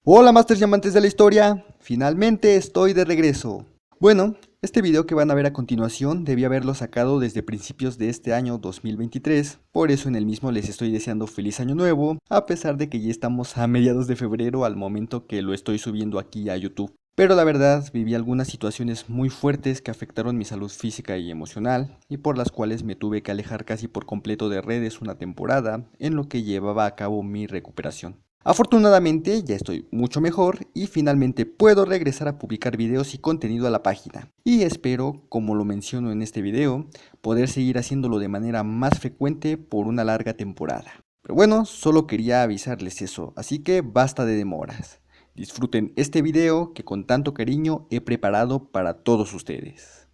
Hola Masters y amantes de la historia, finalmente estoy de regreso. Bueno, este video que van a ver a continuación debí haberlo sacado desde principios de este año 2023, por eso en el mismo les estoy deseando feliz año nuevo, a pesar de que ya estamos a mediados de febrero al momento que lo estoy subiendo aquí a YouTube. Pero la verdad, viví algunas situaciones muy fuertes que afectaron mi salud física y emocional, y por las cuales me tuve que alejar casi por completo de redes una temporada, en lo que llevaba a cabo mi recuperación. Afortunadamente ya estoy mucho mejor y finalmente puedo regresar a publicar videos y contenido a la página. Y espero, como lo menciono en este video, poder seguir haciéndolo de manera más frecuente por una larga temporada. Pero bueno, solo quería avisarles eso, así que basta de demoras. Disfruten este video que con tanto cariño he preparado para todos ustedes.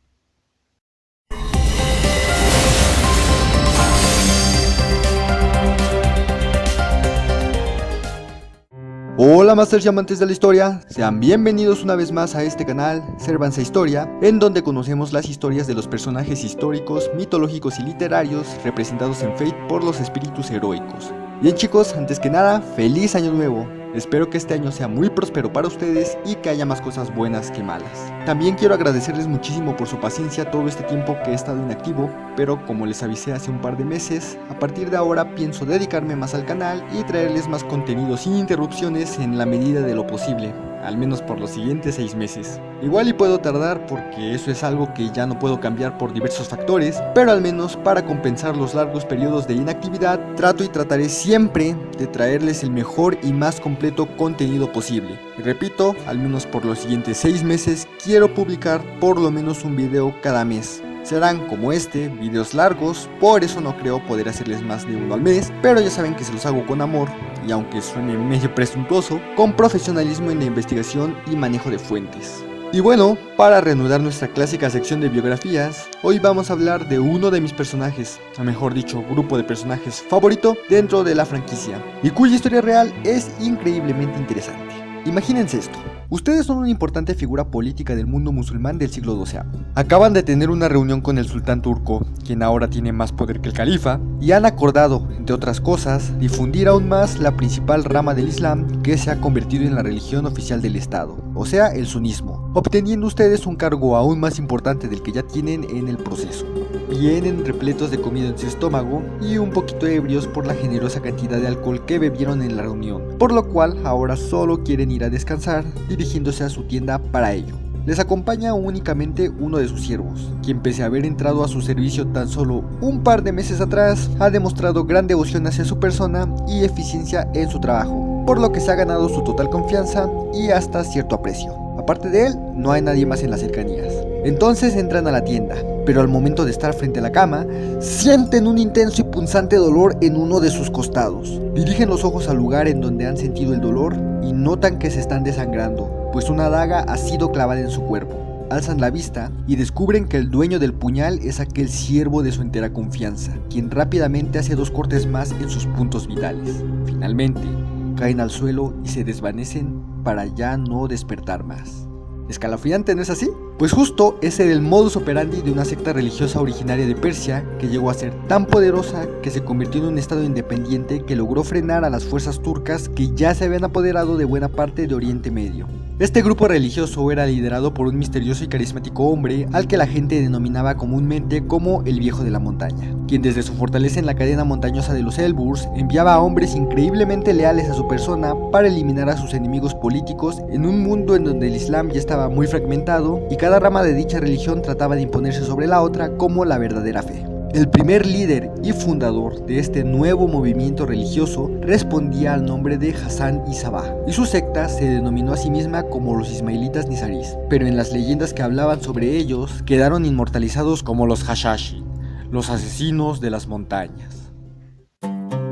Hola Masters y amantes de la historia, sean bienvenidos una vez más a este canal, Sérvanse Historia, en donde conocemos las historias de los personajes históricos, mitológicos y literarios representados en Fate por los espíritus heroicos. Bien chicos, antes que nada, feliz año nuevo. Espero que este año sea muy próspero para ustedes y que haya más cosas buenas que malas. También quiero agradecerles muchísimo por su paciencia todo este tiempo que he estado inactivo, pero como les avisé hace un par de meses, a partir de ahora pienso dedicarme más al canal y traerles más contenido sin interrupciones en la medida de lo posible, al menos por los siguientes 6 meses. Igual y puedo tardar porque eso es algo que ya no puedo cambiar por diversos factores, pero al menos para compensar los largos periodos de inactividad, trato y trataré siempre de traerles el mejor y más completo contenido posible. Y repito, al menos por los siguientes 6 meses quiero publicar por lo menos un video cada mes. Serán como este, videos largos, por eso no creo poder hacerles más de uno al mes, pero ya saben que se los hago con amor, y aunque suene medio presuntuoso, con profesionalismo en la investigación y manejo de fuentes. Y bueno, para reanudar nuestra clásica sección de biografías, hoy vamos a hablar de uno de mis personajes, o mejor dicho, grupo de personajes favorito dentro de la franquicia, y cuya historia real es increíblemente interesante. Imagínense esto. Ustedes son una importante figura política del mundo musulmán del siglo XII. Acaban de tener una reunión con el sultán turco, quien ahora tiene más poder que el califa, y han acordado, entre otras cosas, difundir aún más la principal rama del Islam que se ha convertido en la religión oficial del Estado, o sea, el sunismo, obteniendo ustedes un cargo aún más importante del que ya tienen en el proceso. Vienen repletos de comida en su estómago y un poquito ebrios por la generosa cantidad de alcohol que bebieron en la reunión, por lo cual ahora solo quieren ir a descansar, dirigiéndose a su tienda para ello. Les acompaña únicamente uno de sus siervos, quien pese a haber entrado a su servicio tan solo un par de meses atrás, ha demostrado gran devoción hacia su persona y eficiencia en su trabajo, por lo que se ha ganado su total confianza y hasta cierto aprecio. Aparte de él, no hay nadie más en las cercanías. Entonces entran a la tienda, pero al momento de estar frente a la cama, sienten un intenso y punzante dolor en uno de sus costados. Dirigen los ojos al lugar en donde han sentido el dolor y notan que se están desangrando, pues una daga ha sido clavada en su cuerpo. Alzan la vista y descubren que el dueño del puñal es aquel siervo de su entera confianza, quien rápidamente hace 2 cortes más en sus puntos vitales. Finalmente, caen al suelo y se desvanecen para ya no despertar más. ¿Escalofriante, no es así? Pues justo ese era el modus operandi de una secta religiosa originaria de Persia que llegó a ser tan poderosa que se convirtió en un estado independiente que logró frenar a las fuerzas turcas que ya se habían apoderado de buena parte de Oriente Medio. Este grupo religioso era liderado por un misterioso y carismático hombre al que la gente denominaba comúnmente como el Viejo de la Montaña, quien desde su fortaleza en la cadena montañosa de los Elburz enviaba a hombres increíblemente leales a su persona para eliminar a sus enemigos políticos en un mundo en donde el Islam ya estaba muy fragmentado y cada rama de dicha religión trataba de imponerse sobre la otra como la verdadera fe. El primer líder y fundador de este nuevo movimiento religioso respondía al nombre de Hassan y Sabah, y su secta se denominó a sí misma como los Ismailitas Nizaris, pero en las leyendas que hablaban sobre ellos quedaron inmortalizados como los Hashashi, los asesinos de las montañas.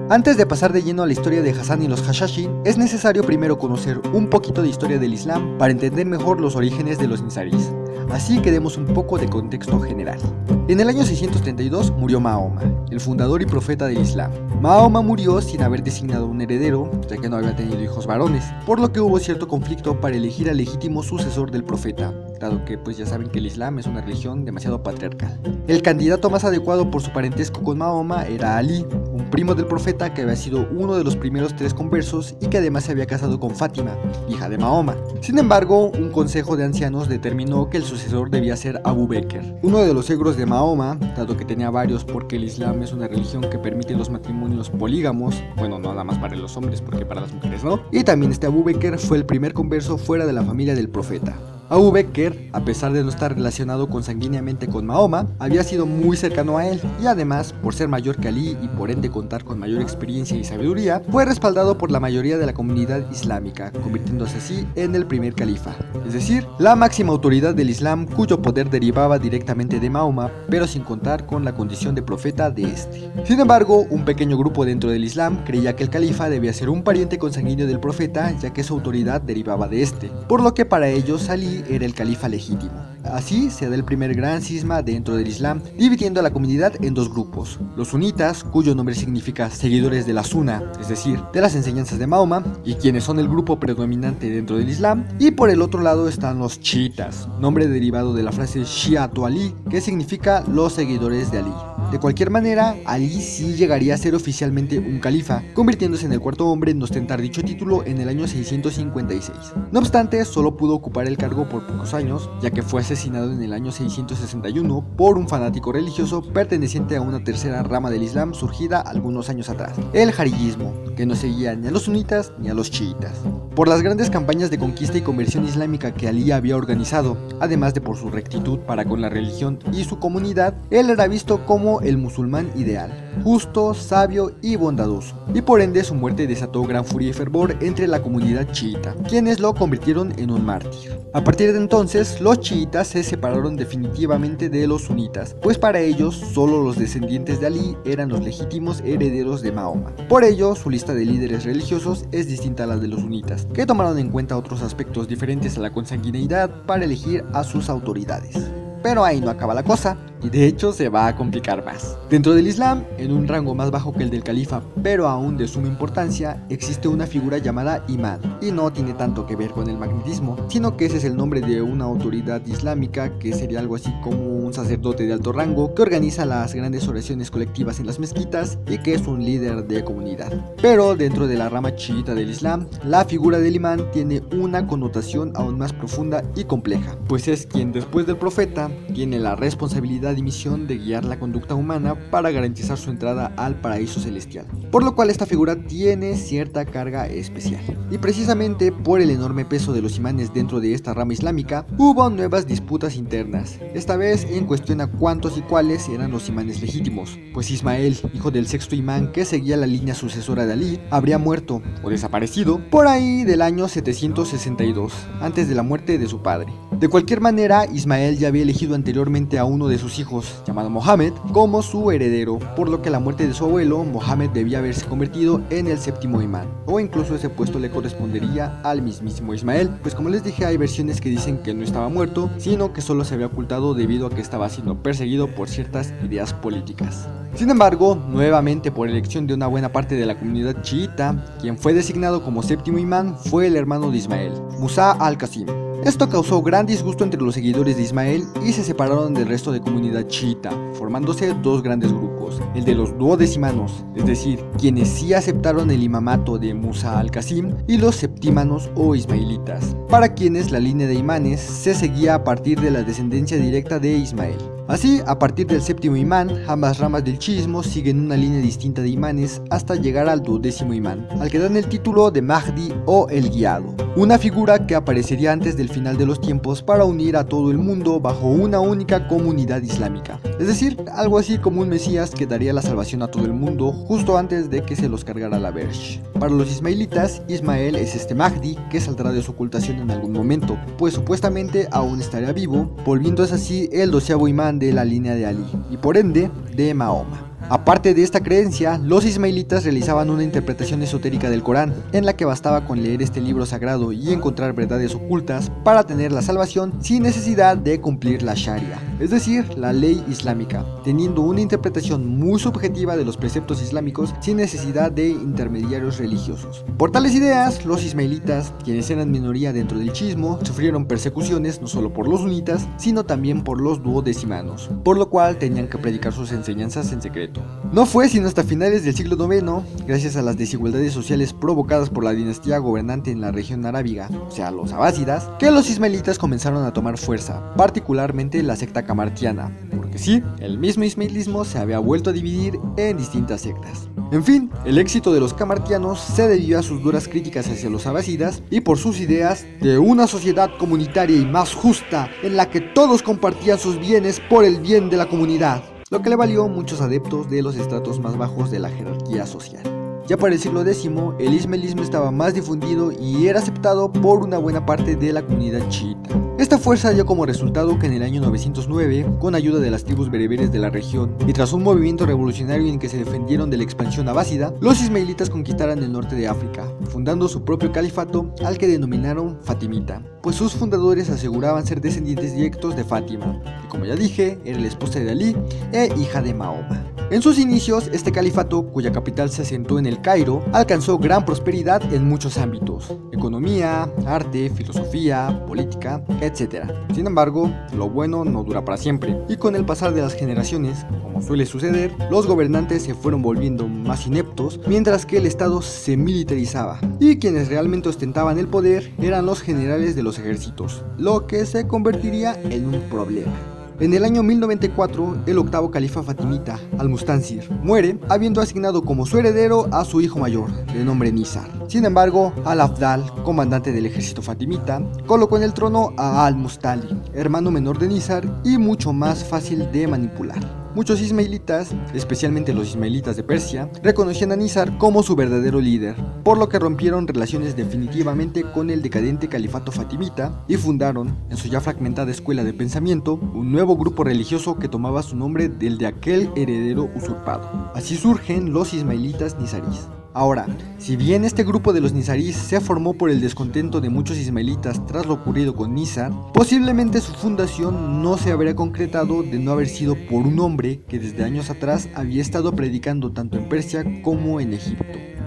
Antes de pasar de lleno a la historia de Hassan y los Hashashi, es necesario primero conocer un poquito de historia del Islam para entender mejor los orígenes de los Nizaris. así que demos un poco de contexto general. En el año 632 murió Mahoma, el fundador y profeta del Islam. Mahoma murió sin haber designado un heredero, ya que no había tenido hijos varones, por lo que hubo cierto conflicto para elegir al legítimo sucesor del profeta, dado que pues ya saben que el Islam es una religión demasiado patriarcal. El candidato más adecuado por su parentesco con Mahoma era Ali, un primo del profeta que había sido uno de los primeros 3 conversos y que además se había casado con Fátima, hija de Mahoma. Sin embargo, un consejo de ancianos determinó que el sucesor debía ser Abu Bekr, uno de los suegros de Mahoma, dado que tenía varios porque el Islam es una religión que permite los matrimonios polígamos, bueno, no nada más para los hombres porque para las mujeres no, y también este Abu Bekr fue el primer converso fuera de la familia del profeta. Abu Bekr, a pesar de no estar relacionado consanguíneamente con Mahoma, había sido muy cercano a él y además, por ser mayor que Ali y por ende contar con mayor experiencia y sabiduría, fue respaldado por la mayoría de la comunidad islámica, convirtiéndose así en el primer califa, es decir, la máxima autoridad del Islam cuyo poder derivaba directamente de Mahoma, pero sin contar con la condición de profeta de este. Sin embargo, un pequeño grupo dentro del Islam creía que el califa debía ser un pariente consanguíneo del profeta, ya que su autoridad derivaba de este, por lo que para ellos Ali era el califa legítimo. Así se da el primer gran cisma dentro del Islam, dividiendo a la comunidad en 2 grupos: los sunitas, cuyo nombre significa seguidores de la Sunna, es decir, de las enseñanzas de Mahoma, y quienes son el grupo predominante dentro del Islam, y por el otro lado están los chiitas, nombre derivado de la frase Shi'atu Ali, que significa los seguidores de Ali. De cualquier manera, Ali sí llegaría a ser oficialmente un califa, convirtiéndose en el 4.º hombre en ostentar dicho título en el año 656. No obstante, solo pudo ocupar el cargo por pocos años, ya que fue asesinado en el año 661 por un fanático religioso perteneciente a una tercera rama del Islam surgida algunos años atrás, el jarillismo, que no seguía ni a los sunitas ni a los chiitas. Por las grandes campañas de conquista y conversión islámica que Ali había organizado, además de por su rectitud para con la religión y su comunidad, él era visto como el musulmán ideal, justo, sabio y bondadoso, y por ende su muerte desató gran furia y fervor entre la comunidad chiita, quienes lo convirtieron en un mártir. A partir de entonces, los chiitas se separaron definitivamente de los sunitas, pues para ellos solo los descendientes de Ali eran los legítimos herederos de Mahoma. Por ello, su lista de líderes religiosos es distinta a la de los sunitas, que tomaron en cuenta otros aspectos diferentes a la consanguineidad para elegir a sus autoridades. Pero ahí no acaba la cosa, y de hecho se va a complicar más. Dentro del Islam, en un rango más bajo que el del califa, pero aún de suma importancia, existe una figura llamada imán, y no tiene tanto que ver con el magnetismo, sino que ese es el nombre de una autoridad islámica que sería algo así como un sacerdote de alto rango que organiza las grandes oraciones colectivas en las mezquitas y que es un líder de comunidad. Pero dentro de la rama chiita del Islam, la figura del imán tiene una connotación aún más profunda y compleja, pues es quien después del profeta tiene la responsabilidad y misión de guiar la conducta humana para garantizar su entrada al paraíso celestial, por lo cual esta figura tiene cierta carga especial. Y precisamente por el enorme peso de los imanes dentro de esta rama islámica, hubo nuevas disputas internas, esta vez en cuestión a cuántos y cuáles eran los imanes legítimos, pues Ismael, hijo del 6.º imán que seguía la línea sucesora de Ali, habría muerto o desaparecido por ahí del año 762, antes de la muerte de su padre. De cualquier manera, Ismael ya había elegido anteriormente a uno de sus hijos, llamado Mohammed, como su heredero, por lo que a la muerte de su abuelo, Mohammed debía haberse convertido en el 7.º imán, o incluso ese puesto le correspondería al mismísimo Ismael, pues como les dije hay versiones que dicen que no estaba muerto, sino que solo se había ocultado debido a que estaba siendo perseguido por ciertas ideas políticas. Sin embargo, nuevamente por elección de una buena parte de la comunidad chiita, quien fue designado como 7.º imán fue el hermano de Ismael, Musa al-Qasim. Esto causó gran disgusto entre los seguidores de Ismael y se separaron del resto de comunidad chiita, formándose 2 grandes grupos, el de los duodecimanos, es decir, quienes sí aceptaron el imamato de Musa al-Qasim, y los septímanos o ismaelitas, para quienes la línea de imanes se seguía a partir de la descendencia directa de Ismael. Así, a partir del 7.º imán, ambas ramas del chiismo siguen una línea distinta de imanes hasta llegar al 12.º imán, al que dan el título de Mahdi o el guiado, una figura que aparecería antes del final de los tiempos para unir a todo el mundo bajo una única comunidad islámica, es decir, algo así como un mesías que daría la salvación a todo el mundo justo antes de que se los cargara la Bersh. Para los ismaelitas, Ismael es este Mahdi que saldrá de su ocultación en algún momento, pues supuestamente aún estaría vivo, volviéndose así el 12.º imán de la línea de Ali, y por ende, de Mahoma. Aparte de esta creencia, los ismaelitas realizaban una interpretación esotérica del Corán, en la que bastaba con leer este libro sagrado y encontrar verdades ocultas para tener la salvación sin necesidad de cumplir la Sharia, es decir, la ley islámica, teniendo una interpretación muy subjetiva de los preceptos islámicos sin necesidad de intermediarios religiosos. Por tales ideas, los ismaelitas, quienes eran minoría dentro del chiismo, sufrieron persecuciones no solo por los sunitas, sino también por los duodecimanos, por lo cual tenían que predicar sus enseñanzas en secreto. No fue sino hasta finales del siglo IX, gracias a las desigualdades sociales provocadas por la dinastía gobernante en la región arábiga, o sea los abásidas, que los ismaelitas comenzaron a tomar fuerza, particularmente la secta camartiana, porque sí, el mismo ismaelismo se había vuelto a dividir en distintas sectas. En fin, el éxito de los camartianos se debió a sus duras críticas hacia los abásidas y por sus ideas de una sociedad comunitaria y más justa en la que todos compartían sus bienes por el bien de la comunidad, lo que le valió muchos adeptos de los estratos más bajos de la jerarquía social. Ya para el siglo X, el ismaelismo estaba más difundido y era aceptado por una buena parte de la comunidad chiita. Esta fuerza dio como resultado que en el año 909, con ayuda de las tribus bereberes de la región y tras un movimiento revolucionario en que se defendieron de la expansión abásida, los ismaelitas conquistaran el norte de África, fundando su propio califato al que denominaron Fatimita, pues sus fundadores aseguraban ser descendientes directos de Fátima, que como ya dije, era la esposa de Ali e hija de Mahoma. En sus inicios, este califato, cuya capital se asentó en el Cairo, alcanzó gran prosperidad en muchos ámbitos: economía, arte, filosofía, política, etc. Sin embargo, lo bueno no dura para siempre, y con el pasar de las generaciones, como suele suceder, los gobernantes se fueron volviendo más ineptos, mientras que el Estado se militarizaba, y quienes realmente ostentaban el poder eran los generales de los ejércitos, lo que se convertiría en un problema. En el año 1094, el octavo califa fatimita, Al-Mustansir, muere, habiendo asignado como su heredero a su hijo mayor, de nombre Nizar. Sin embargo, Al-Afdal, comandante del ejército fatimita, colocó en el trono a Al-Mustali, hermano menor de Nizar y mucho más fácil de manipular. Muchos ismaelitas, especialmente los ismaelitas de Persia, reconocían a Nizar como su verdadero líder, por lo que rompieron relaciones definitivamente con el decadente califato fatimita y fundaron, en su ya fragmentada escuela de pensamiento, un nuevo grupo religioso que tomaba su nombre del de aquel heredero usurpado. Así surgen los ismaelitas nizaríes. Ahora, si bien este grupo de los nizaríes se formó por el descontento de muchos ismaelitas tras lo ocurrido con Nizar, posiblemente su fundación no se habría concretado de no haber sido por un hombre que desde años atrás había estado predicando tanto en Persia como en Egipto.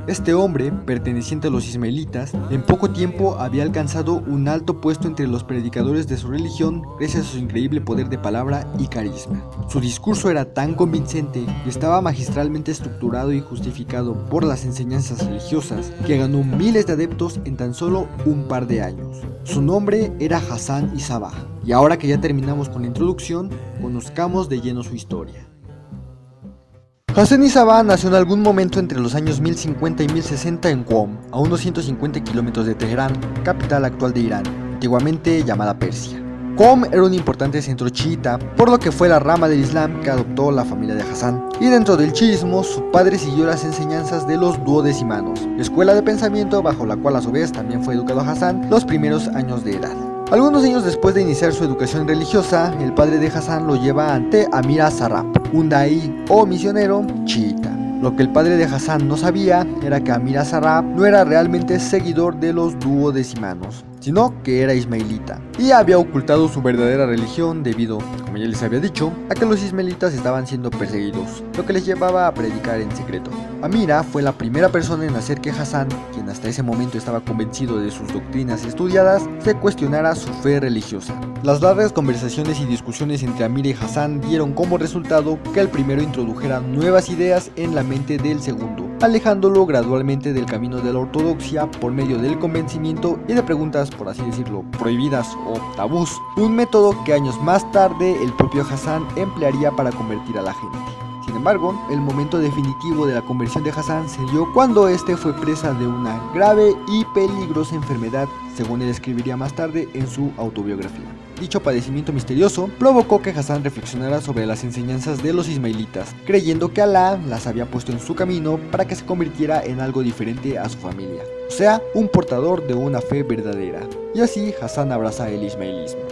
Este hombre, perteneciente a los ismaelitas, en poco tiempo había alcanzado un alto puesto entre los predicadores de su religión gracias a su increíble poder de palabra y carisma. Su discurso era tan convincente y estaba magistralmente estructurado y justificado por las enseñanzas religiosas que ganó miles de adeptos en tan solo un par de años. Su nombre era Hassan y Sabah, y ahora que ya terminamos con la introducción, conozcamos de lleno su historia. Hassan Sabah nació en algún momento entre los años 1050 y 1060 en Qom, a unos 150 kilómetros de Teherán, capital actual de Irán, antiguamente llamada Persia. Qom era un importante centro chiita, por lo que fue la rama del Islam que adoptó la familia de Hassan, y dentro del chiismo su padre siguió las enseñanzas de los duodecimanos, escuela de pensamiento bajo la cual a su vez también fue educado Hassan los primeros años de edad. Algunos años después de iniciar su educación religiosa, el padre de Hassan lo lleva ante Amir Sarraf, un daí o misionero chiita. Lo que el padre de Hassan no sabía era que Amir Sarraf no era realmente seguidor de los duodecimanos, sino que era ismaelita, y había ocultado su verdadera religión debido, como ya les había dicho, a que los ismaelitas estaban siendo perseguidos, lo que les llevaba a predicar en secreto. Amira fue la primera persona en hacer que Hassan, quien hasta ese momento estaba convencido de sus doctrinas estudiadas, se cuestionara su fe religiosa. Las largas conversaciones y discusiones entre Amira y Hassan dieron como resultado que el primero introdujera nuevas ideas en la mente del segundo, alejándolo gradualmente del camino de la ortodoxia por medio del convencimiento y de preguntas, por así decirlo, prohibidas o tabús, un método que años más tarde el propio Hassan emplearía para convertir a la gente. Sin embargo, el momento definitivo de la conversión de Hassan se dio cuando este fue presa de una grave y peligrosa enfermedad, según él escribiría más tarde en su autobiografía. Dicho padecimiento misterioso provocó que Hassan reflexionara sobre las enseñanzas de los ismaelitas, creyendo que Alá las había puesto en su camino para que se convirtiera en algo diferente a su familia, o sea, un portador de una fe verdadera. Y así Hassan abraza el ismaelismo.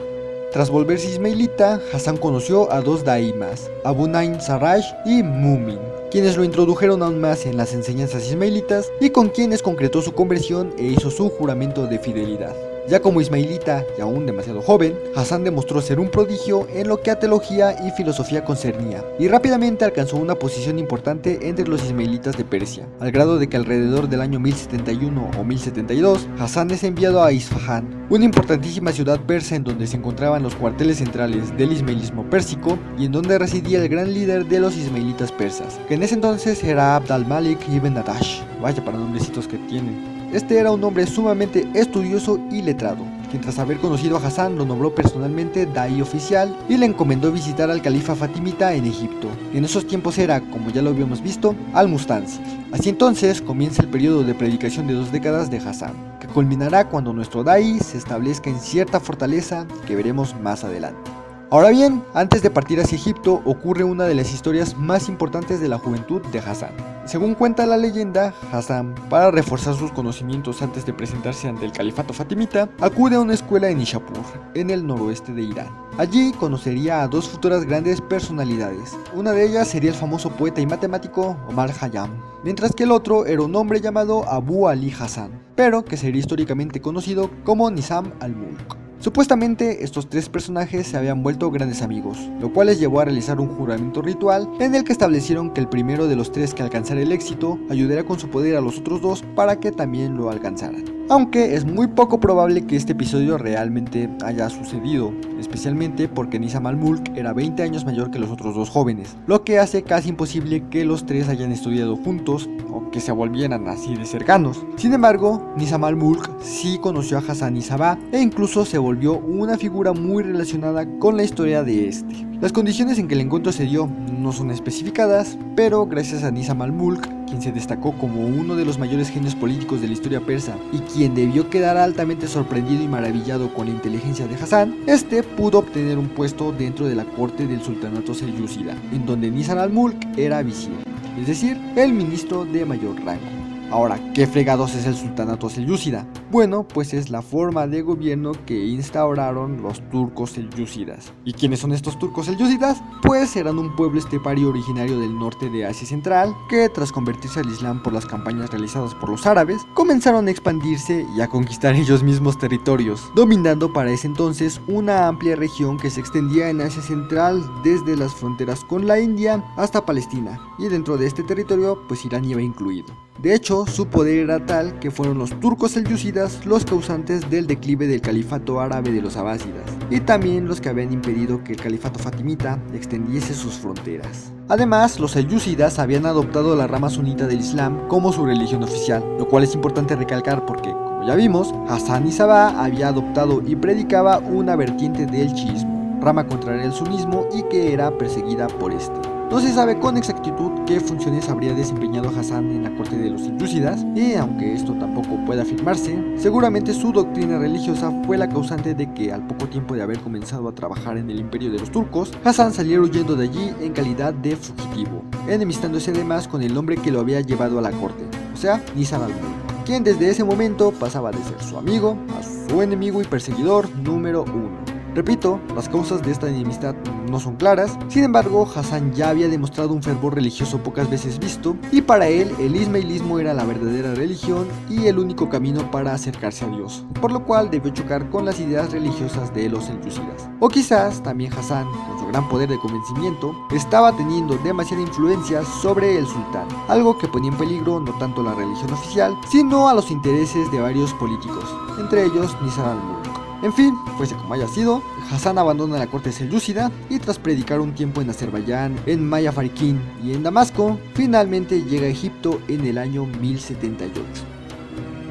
Tras volverse ismailita, Hassan conoció a dos daí más, Abu Naim Sarraj y Mumin, quienes lo introdujeron aún más en las enseñanzas ismailitas y con quienes concretó su conversión e hizo su juramento de fidelidad. Ya como ismailita y aún demasiado joven, Hassan demostró ser un prodigio en lo que a teología y filosofía concernía, y rápidamente alcanzó una posición importante entre los ismailitas de Persia, al grado de que alrededor del año 1071 o 1072, Hassan es enviado a Isfahán, una importantísima ciudad persa en donde se encontraban los cuarteles centrales del ismailismo pérsico y en donde residía el gran líder de los ismailitas persas, que en ese entonces era Abd al-Malik ibn Nadash. Vaya para nombrecitos que tienen. Este era un hombre sumamente estudioso y letrado, quien tras haber conocido a Hassan lo nombró personalmente daí oficial y le encomendó visitar al califa fatimita en Egipto. En esos tiempos era, como ya lo habíamos visto, al-Mustansir. Así entonces comienza el periodo de predicación de 2 décadas de Hassan, que culminará cuando nuestro daí se establezca en cierta fortaleza que veremos más adelante. Ahora bien, antes de partir hacia Egipto ocurre una de las historias más importantes de la juventud de Hassan. Según cuenta la leyenda, Hassan, para reforzar sus conocimientos antes de presentarse ante el califato fatimita, acude a una escuela en Nishapur, en el noroeste de Irán. Allí conocería a dos futuras grandes personalidades. Una de ellas sería el famoso poeta y matemático Omar Khayyam, mientras que el otro era un hombre llamado Abu Ali Hassan, pero que sería históricamente conocido como Nizam al-Mulk. Supuestamente estos tres personajes se habían vuelto grandes amigos, lo cual les llevó a realizar un juramento ritual en el que establecieron que el primero de los tres que alcanzara el éxito ayudaría con su poder a los otros dos para que también lo alcanzaran. Aunque es muy poco probable que este episodio realmente haya sucedido, especialmente porque Nizam al-Mulk era 20 años mayor que los otros dos jóvenes, lo que hace casi imposible que los tres hayan estudiado juntos o que se volvieran así de cercanos. Sin embargo, Nizam al-Mulk sí conoció a Hassan y Sabah e incluso se volvió una figura muy relacionada con la historia de este. Las condiciones en que el encuentro se dio no son especificadas, pero gracias a Nizam al-Mulk, quien se destacó como uno de los mayores genios políticos de la historia persa y quien debió quedar altamente sorprendido y maravillado con la inteligencia de Hassan, este pudo obtener un puesto dentro de la corte del sultanato selyúcida, en donde Nizam al-Mulk era visir, es decir, el ministro de mayor rango. Ahora, ¿qué fregados es el sultanato selyúcida? Bueno, pues es la forma de gobierno que instauraron los turcos selyúcidas. ¿Y quiénes son estos turcos selyúcidas? Pues eran un pueblo estepario originario del norte de Asia Central, que tras convertirse al Islam por las campañas realizadas por los árabes, comenzaron a expandirse y a conquistar ellos mismos territorios, dominando para ese entonces una amplia región que se extendía en Asia Central desde las fronteras con la India hasta Palestina, y dentro de este territorio pues Irán iba incluido. De hecho, su poder era tal que fueron los turcos selyúcidas los causantes del declive del califato árabe de los abásidas, y también los que habían impedido que el califato fatimita extendiese sus fronteras. Además, los selyúcidas habían adoptado la rama sunita del Islam como su religión oficial, lo cual es importante recalcar porque, como ya vimos, Hassan y Sabah había adoptado y predicaba una vertiente del chiismo, rama contraria al sunismo y que era perseguida por este. No se sabe con exactitud qué funciones habría desempeñado Hassan en la corte de los selyúcidas, y aunque esto tampoco puede afirmarse, seguramente su doctrina religiosa fue la causante de que al poco tiempo de haber comenzado a trabajar en el imperio de los turcos, Hassan saliera huyendo de allí en calidad de fugitivo, enemistándose además con el hombre que lo había llevado a la corte, o sea, Nizam al-Mulk, quien desde ese momento pasaba de ser su amigo a su enemigo y perseguidor número uno. Repito, las causas de esta enemistad no son claras, sin embargo Hassan ya había demostrado un fervor religioso pocas veces visto, y para él el ismailismo era la verdadera religión y el único camino para acercarse a Dios, por lo cual debió chocar con las ideas religiosas de los selyúcidas. O quizás también Hassan, con su gran poder de convencimiento, estaba teniendo demasiada influencia sobre el sultán, algo que ponía en peligro no tanto la religión oficial, sino a los intereses de varios políticos, entre ellos Nizam al-Mulk. En fin, fuese como haya sido, Hassan abandona la corte selyúcida y tras predicar un tiempo en Azerbaiyán, en Maya Farikin y en Damasco, finalmente llega a Egipto en el año 1078.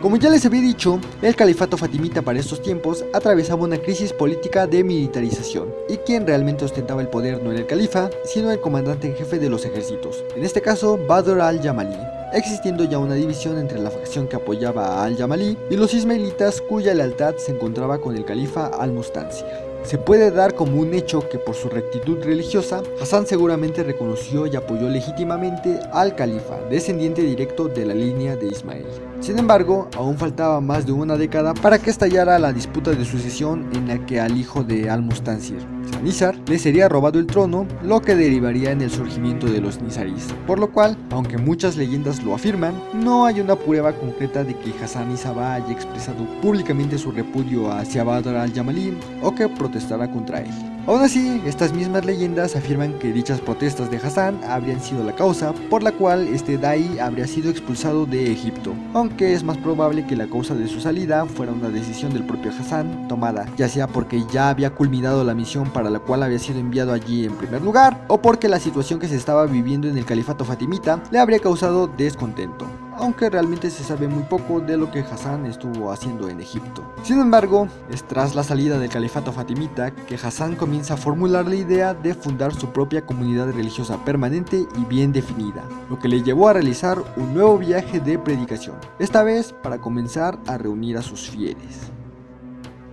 Como ya les había dicho, el califato fatimita para estos tiempos atravesaba una crisis política de militarización, y quien realmente ostentaba el poder no era el califa, sino el comandante en jefe de los ejércitos, en este caso Badr al-Jamali, existiendo ya una división entre la facción que apoyaba a al-Jamali y los ismailitas cuya lealtad se encontraba con el califa al-Mustansir. Se puede dar como un hecho que por su rectitud religiosa, Hassan seguramente reconoció y apoyó legítimamente al califa, descendiente directo de la línea de Ismael. Sin embargo, aún faltaba más de una década para que estallara la disputa de sucesión en la que al hijo de Al-Mustansir, Sanizar, le sería robado el trono, lo que derivaría en el surgimiento de los Nizaris, por lo cual, aunque muchas leyendas lo afirman, no hay una prueba concreta de que Hassan Isaba haya expresado públicamente su repudio hacia Badr al-Jamali o que protestara contra él. Aún así, estas mismas leyendas afirman que dichas protestas de Hassan habrían sido la causa por la cual este Da'i habría sido expulsado de Egipto, aunque es más probable que la causa de su salida fuera una decisión del propio Hassan tomada, ya sea porque ya había culminado la misión para la cual había sido enviado allí en primer lugar, o porque la situación que se estaba viviendo en el califato fatimita le habría causado descontento, aunque realmente se sabe muy poco de lo que Hassan estuvo haciendo en Egipto. Sin embargo, es tras la salida del califato fatimita que Hassan comienza a formular la idea de fundar su propia comunidad religiosa permanente y bien definida, lo que le llevó a realizar un nuevo viaje de predicación, esta vez para comenzar a reunir a sus fieles.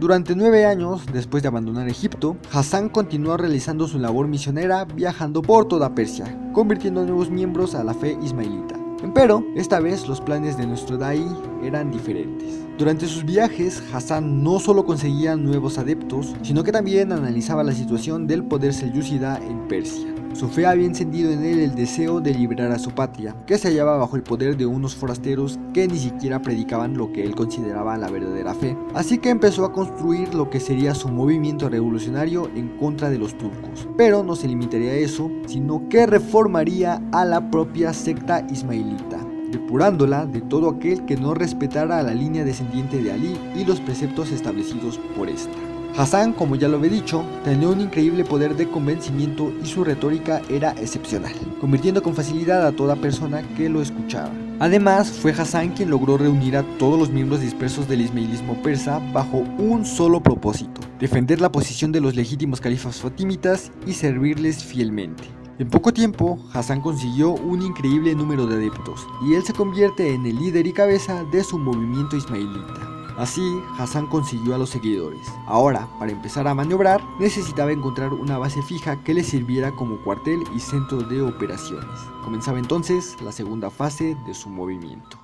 Durante 9 años, después de abandonar Egipto, Hassan continuó realizando su labor misionera viajando por toda Persia, convirtiendo a nuevos miembros a la fe ismailita. Pero, esta vez los planes de nuestro Da'i eran diferentes. Durante sus viajes, Hassan no solo conseguía nuevos adeptos, sino que también analizaba la situación del poder selyúcida en Persia. Su fe había encendido en él el deseo de liberar a su patria, que se hallaba bajo el poder de unos forasteros que ni siquiera predicaban lo que él consideraba la verdadera fe. Así que empezó a construir lo que sería su movimiento revolucionario en contra de los turcos. Pero no se limitaría a eso, sino que reformaría a la propia secta ismailita, depurándola de todo aquel que no respetara a la línea descendiente de Ali y los preceptos establecidos por esta. Hassan, como ya lo he dicho, tenía un increíble poder de convencimiento y su retórica era excepcional, convirtiendo con facilidad a toda persona que lo escuchaba. Además, fue Hassan quien logró reunir a todos los miembros dispersos del ismailismo persa bajo un solo propósito: defender la posición de los legítimos califas fatimitas y servirles fielmente. En poco tiempo, Hassan consiguió un increíble número de adeptos, y él se convierte en el líder y cabeza de su movimiento ismailita. Así, Hassan consiguió a los seguidores. Ahora, para empezar a maniobrar, necesitaba encontrar una base fija que le sirviera como cuartel y centro de operaciones. Comenzaba entonces la segunda fase de su movimiento.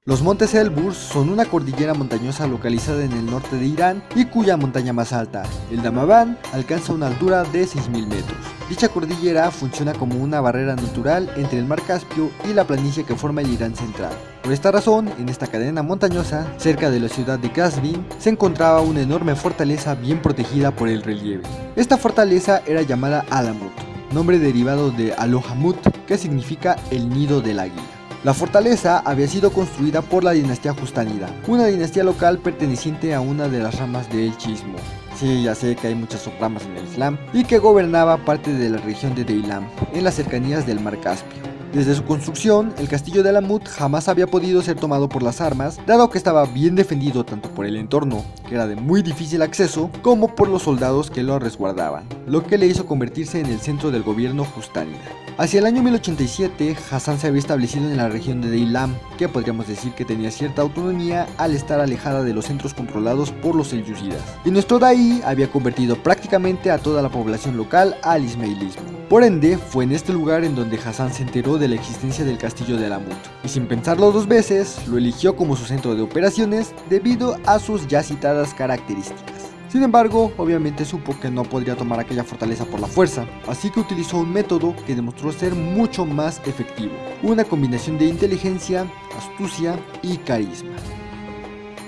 Los montes Elburz son una cordillera montañosa localizada en el norte de Irán y cuya montaña más alta, el Damavand, alcanza una altura de 6.000 metros. Dicha cordillera funciona como una barrera natural entre el mar Caspio y la planicie que forma el Irán central. Por esta razón, en esta cadena montañosa, cerca de la ciudad de Qazvin, se encontraba una enorme fortaleza bien protegida por el relieve. Esta fortaleza era llamada Alamut, nombre derivado de Alohamut, que significa el nido del águila. La fortaleza había sido construida por la dinastía Justánida, una dinastía local perteneciente a una de las ramas del chiismo. Sí, ya sé que hay muchas subramas en el Islam, y que gobernaba parte de la región de Deilam, en las cercanías del mar Caspio. Desde su construcción, el castillo de Alamut jamás había podido ser tomado por las armas, dado que estaba bien defendido tanto por el entorno, que era de muy difícil acceso, como por los soldados que lo resguardaban, lo que le hizo convertirse en el centro del gobierno Justánida. Hacia el año 1087, Hassan se había establecido en la región de Deilam, que podríamos decir que tenía cierta autonomía al estar alejada de los centros controlados por los selyúcidas, y nuestro Da'i había convertido prácticamente a toda la población local al ismailismo. Por ende, fue en este lugar en donde Hassan se enteró de la existencia del castillo de Alamut, y sin pensarlo dos veces, lo eligió como su centro de operaciones debido a sus ya citadas características. Sin embargo, obviamente supo que no podría tomar aquella fortaleza por la fuerza, así que utilizó un método que demostró ser mucho más efectivo, una combinación de inteligencia, astucia y carisma.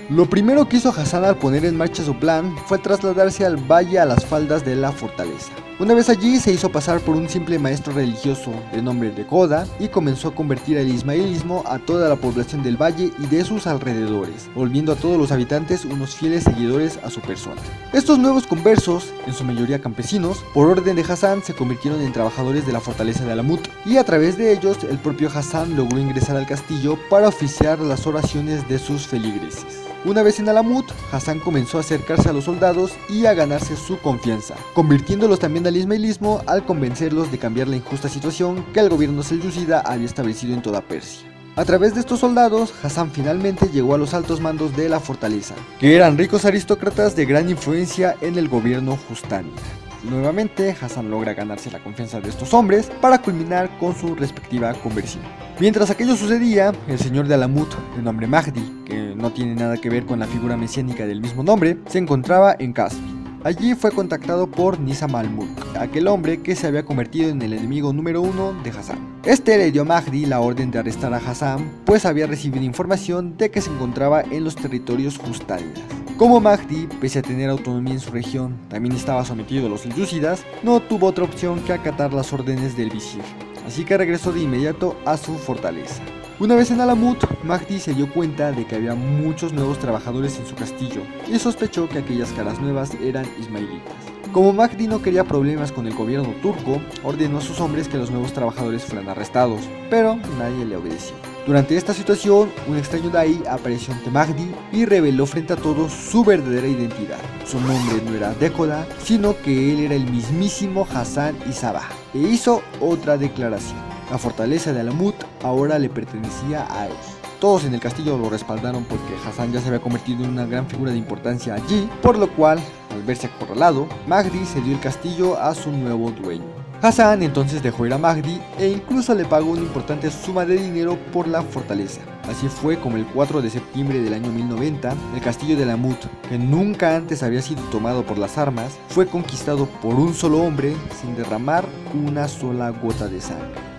Lo primero que hizo Hassan al poner en marcha su plan fue trasladarse al valle a las faldas de la fortaleza. Una vez allí se hizo pasar por un simple maestro religioso de nombre de Goda y comenzó a convertir el ismailismo a toda la población del valle y de sus alrededores, volviendo a todos los habitantes unos fieles seguidores a su persona. Estos nuevos conversos, en su mayoría campesinos, por orden de Hassan se convirtieron en trabajadores de la fortaleza de Alamut, y a través de ellos el propio Hassan logró ingresar al castillo para oficiar las oraciones de sus feligreses. Una vez en Alamut, Hassan comenzó a acercarse a los soldados y a ganarse su confianza, convirtiéndolos también al ismailismo al convencerlos de cambiar la injusta situación que el gobierno selyúcida había establecido en toda Persia. A través de estos soldados, Hassan finalmente llegó a los altos mandos de la fortaleza, que eran ricos aristócratas de gran influencia en el gobierno Justánida. Nuevamente, Hasan logra ganarse la confianza de estos hombres para culminar con su respectiva conversión. Mientras aquello sucedía, el señor de Alamut, de nombre Mahdi, que no tiene nada que ver con la figura mesiánica del mismo nombre, se encontraba en Casbi. Allí fue contactado por Nizam al-Mulk, aquel hombre que se había convertido en el enemigo número 1 de Hasan. Este le dio a Mahdi la orden de arrestar a Hasan, pues había recibido información de que se encontraba en los territorios justánidas. Como Mahdi, pese a tener autonomía en su región, también estaba sometido a los selyúcidas, no tuvo otra opción que acatar las órdenes del visir, así que regresó de inmediato a su fortaleza. Una vez en Alamut, Mahdi se dio cuenta de que había muchos nuevos trabajadores en su castillo y sospechó que aquellas caras nuevas eran ismaelitas. Como Mahdi no quería problemas con el gobierno turco, ordenó a sus hombres que los nuevos trabajadores fueran arrestados, pero nadie le obedeció. Durante esta situación, un extraño daí apareció ante Mahdi y reveló frente a todos su verdadera identidad. Su nombre no era Dekoda, sino que él era el mismísimo Hasan Isabah, e hizo otra declaración. La fortaleza de Alamut ahora le pertenecía a él. Todos en el castillo lo respaldaron porque Hasan ya se había convertido en una gran figura de importancia allí, por lo cual, al verse acorralado, Mahdi cedió el castillo a su nuevo dueño. Hasan entonces dejó ir a Mahdi e incluso le pagó una importante suma de dinero por la fortaleza. Así fue como el 4 de septiembre del año 1090, el castillo de Alamut, que nunca antes había sido tomado por las armas, fue conquistado por un solo hombre sin derramar una sola gota de sangre.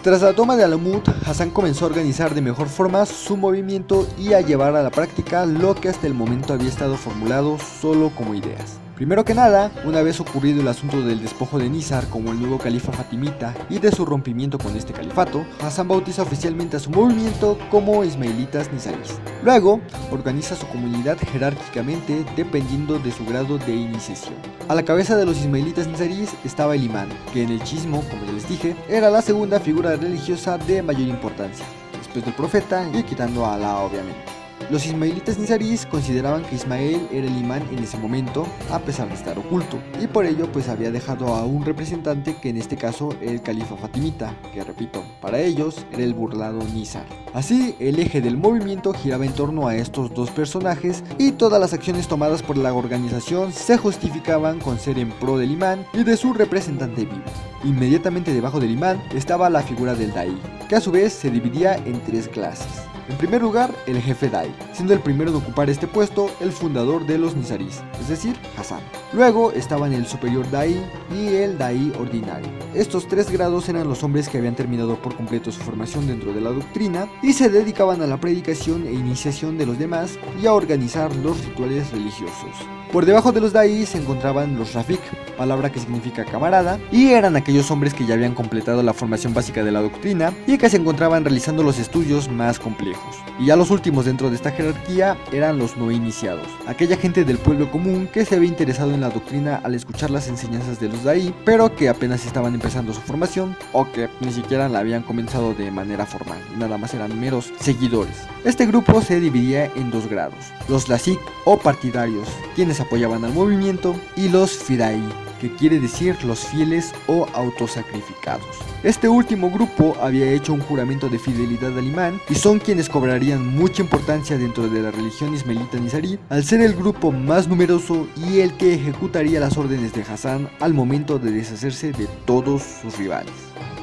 Tras la toma de Alamut, Hasan comenzó a organizar de mejor forma su movimiento y a llevar a la práctica lo que hasta el momento había estado formulado solo como ideas. Primero que nada, una vez ocurrido el asunto del despojo de Nizar como el nuevo califa fatimita y de su rompimiento con este califato, Hasan bautiza oficialmente a su movimiento como Ismaelitas Nizaríes. Luego, organiza su comunidad jerárquicamente dependiendo de su grado de iniciación. A la cabeza de los Ismaelitas Nizaríes estaba el imán, que en el chiismo, como ya les dije, era la segunda figura religiosa de mayor importancia, después del profeta y quitando a Alá obviamente. Los ismaelitas nizaríes consideraban que Ismael era el imán en ese momento, a pesar de estar oculto, y por ello pues había dejado a un representante que en este caso era el califa fatimita, que repito, para ellos era el burlado Nizar. Así, el eje del movimiento giraba en torno a estos dos personajes y todas las acciones tomadas por la organización se justificaban con ser en pro del imán y de su representante vivo. Inmediatamente debajo del imán estaba la figura del daí, que a su vez se dividía en tres clases. En primer lugar, el jefe daí, siendo el primero en ocupar este puesto el fundador de los nizaríes, es decir, Hasan. Luego estaban el superior daí y el daí ordinario. Estos tres grados eran los hombres que habían terminado por completo su formación dentro de la doctrina y se dedicaban a la predicación e iniciación de los demás y a organizar los rituales religiosos. Por debajo de los daí se encontraban los Rafik, palabra que significa camarada, y eran aquellos hombres que ya habían completado la formación básica de la doctrina y que se encontraban realizando los estudios más complejos. Y ya los últimos dentro de esta jerarquía eran los no iniciados, aquella gente del pueblo común que se había interesado en la doctrina al escuchar las enseñanzas de los daí, pero que apenas estaban empezando su formación o que ni siquiera la habían comenzado de manera formal, nada más eran meros seguidores. Este grupo se dividía en dos grados, los lasik o partidarios, quienes apoyaban al movimiento, y los fidaí, que quiere decir los fieles o autosacrificados. Este último grupo había hecho un juramento de fidelidad al imán y son quienes cobrarían mucha importancia dentro de la religión ismaelita nizarí al ser el grupo más numeroso y el que ejecutaría las órdenes de Hasan al momento de deshacerse de todos sus rivales.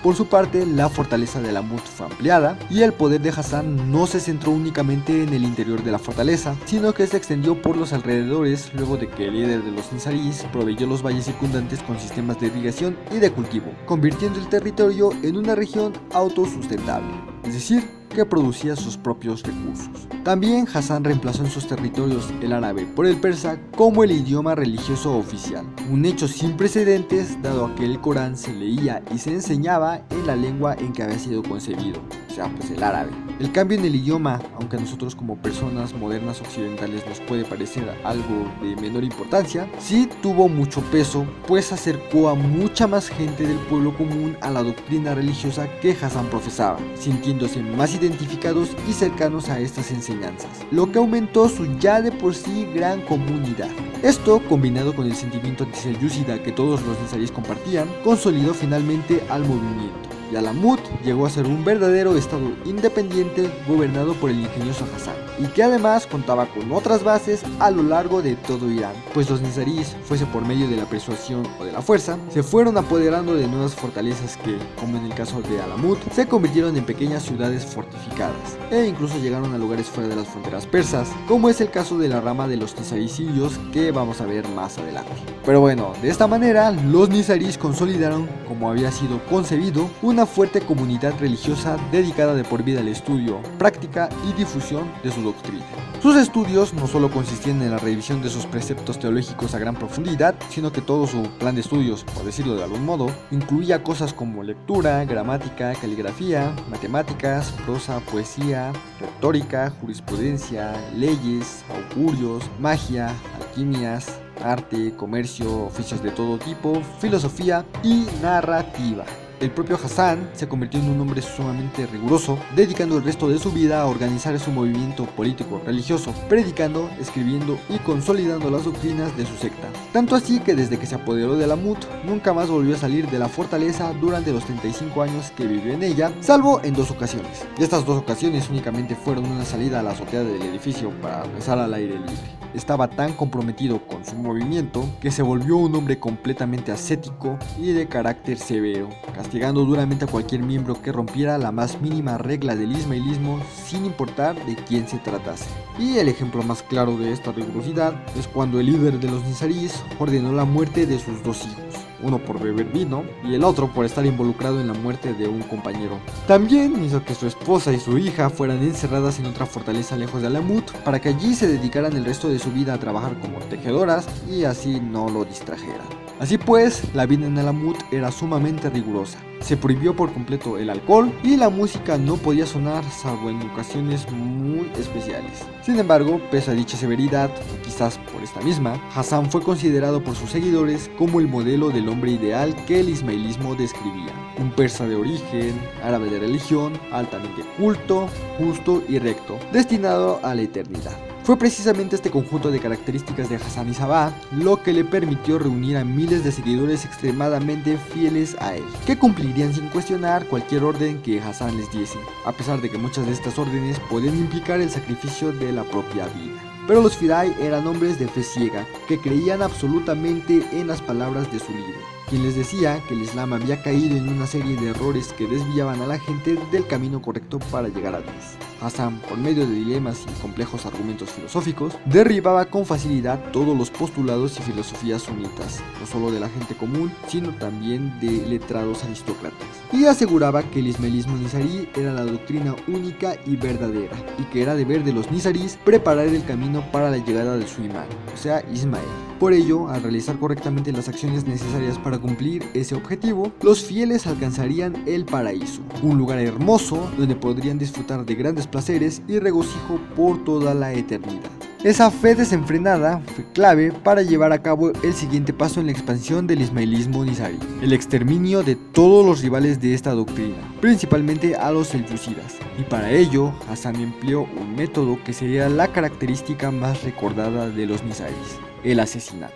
Por su parte, la fortaleza de Alamut fue ampliada y el poder de Hasan no se centró únicamente en el interior de la fortaleza, sino que se extendió por los alrededores luego de que el líder de los nizaríes proveyó los valles circundantes con sistemas de irrigación y de cultivo, convirtiendo el territorio en una región autosustentable, es decir, que producía sus propios recursos. También Hasan reemplazó en sus territorios el árabe por el persa como el idioma religioso oficial, un hecho sin precedentes dado a que el Corán se leía y se enseñaba en la lengua en que había sido concebido, o sea, pues el árabe. El cambio en el idioma, aunque a nosotros como personas modernas occidentales nos puede parecer algo de menor importancia, sí tuvo mucho peso, pues acercó a mucha más gente del pueblo común a la doctrina religiosa que Hasan profesaba, sintiéndose más identificados y cercanos a estas enseñanzas, lo que aumentó su ya de por sí gran comunidad. Esto, combinado con el sentimiento antiselyúcida que todos los nizaríes compartían, consolidó finalmente al movimiento. y Alamut llegó a ser un verdadero estado independiente gobernado por el ingenioso Hasan, y que además contaba con otras bases a lo largo de todo Irán, pues los nizaríes, fuese por medio de la persuasión o de la fuerza, se fueron apoderando de nuevas fortalezas que, como en el caso de Alamut, se convirtieron en pequeñas ciudades fortificadas, e incluso llegaron a lugares fuera de las fronteras persas, como es el caso de la rama de los nizaricillos que vamos a ver más adelante. Pero bueno, de esta manera, los nizaríes consolidaron, como había sido concebido, una fuerte comunidad religiosa dedicada de por vida al estudio, práctica y difusión de su doctrina. Sus estudios no solo consistían en la revisión de sus preceptos teológicos a gran profundidad, sino que todo su plan de estudios, por decirlo de algún modo, incluía cosas como lectura, gramática, caligrafía, matemáticas, prosa, poesía, retórica, jurisprudencia, leyes, augurios, magia, alquimias, arte, comercio, oficios de todo tipo, filosofía y narrativa. El propio Hasan se convirtió en un hombre sumamente riguroso, dedicando el resto de su vida a organizar su movimiento político-religioso, predicando, escribiendo y consolidando las doctrinas de su secta. Tanto así que desde que se apoderó de Alamut, nunca más volvió a salir de la fortaleza durante los 35 años que vivió en ella, salvo en 2 ocasiones. Y estas 2 ocasiones únicamente fueron una salida a la azotea del edificio para rezar al aire libre. Estaba tan comprometido con su movimiento que se volvió un hombre completamente ascético y de carácter severo, castigando duramente a cualquier miembro que rompiera la más mínima regla del ismailismo sin importar de quién se tratase. Y el ejemplo más claro de esta rigurosidad es cuando el líder de los nizaríes ordenó la muerte de sus 2 hijos, uno por beber vino y el otro por estar involucrado en la muerte de un compañero. También hizo que su esposa y su hija fueran encerradas en otra fortaleza lejos de Alamut para que allí se dedicaran el resto de su vida a trabajar como tejedoras y así no lo distrajeran. Así pues, la vida en Alamut era sumamente rigurosa. Se prohibió por completo el alcohol y la música no podía sonar salvo en ocasiones muy especiales. Sin embargo, pese a dicha severidad, o quizás por esta misma, Hasan fue considerado por sus seguidores como el modelo del hombre ideal que el ismailismo describía. Un persa de origen, árabe de religión, altamente culto, justo y recto, destinado a la eternidad. Fue precisamente este conjunto de características de Hassan-i-Sabbah lo que le permitió reunir a miles de seguidores extremadamente fieles a él, que cumplirían sin cuestionar cualquier orden que Hasan les diese, a pesar de que muchas de estas órdenes podían implicar el sacrificio de la propia vida. Pero los Fidai eran hombres de fe ciega, que creían absolutamente en las palabras de su líder, quien les decía que el Islam había caído en una serie de errores que desviaban a la gente del camino correcto para llegar a Dios. Hasan, por medio de dilemas y complejos argumentos filosóficos, derribaba con facilidad todos los postulados y filosofías sunitas, no solo de la gente común, sino también de letrados aristócratas, y aseguraba que el ismailismo nizarí era la doctrina única y verdadera, y que era deber de los nizaríes preparar el camino para la llegada de su imán, o sea, Ismael. Por ello, al realizar correctamente las acciones necesarias para cumplir ese objetivo, los fieles alcanzarían el paraíso, un lugar hermoso donde podrían disfrutar de grandes placeres y regocijo por toda la eternidad. Esa fe desenfrenada fue clave para llevar a cabo el siguiente paso en la expansión del ismailismo nizarí, el exterminio de todos los rivales de esta doctrina, principalmente a los selyúcidas, y para ello Hasan empleó un método que sería la característica más recordada de los nizaríes: el asesinato.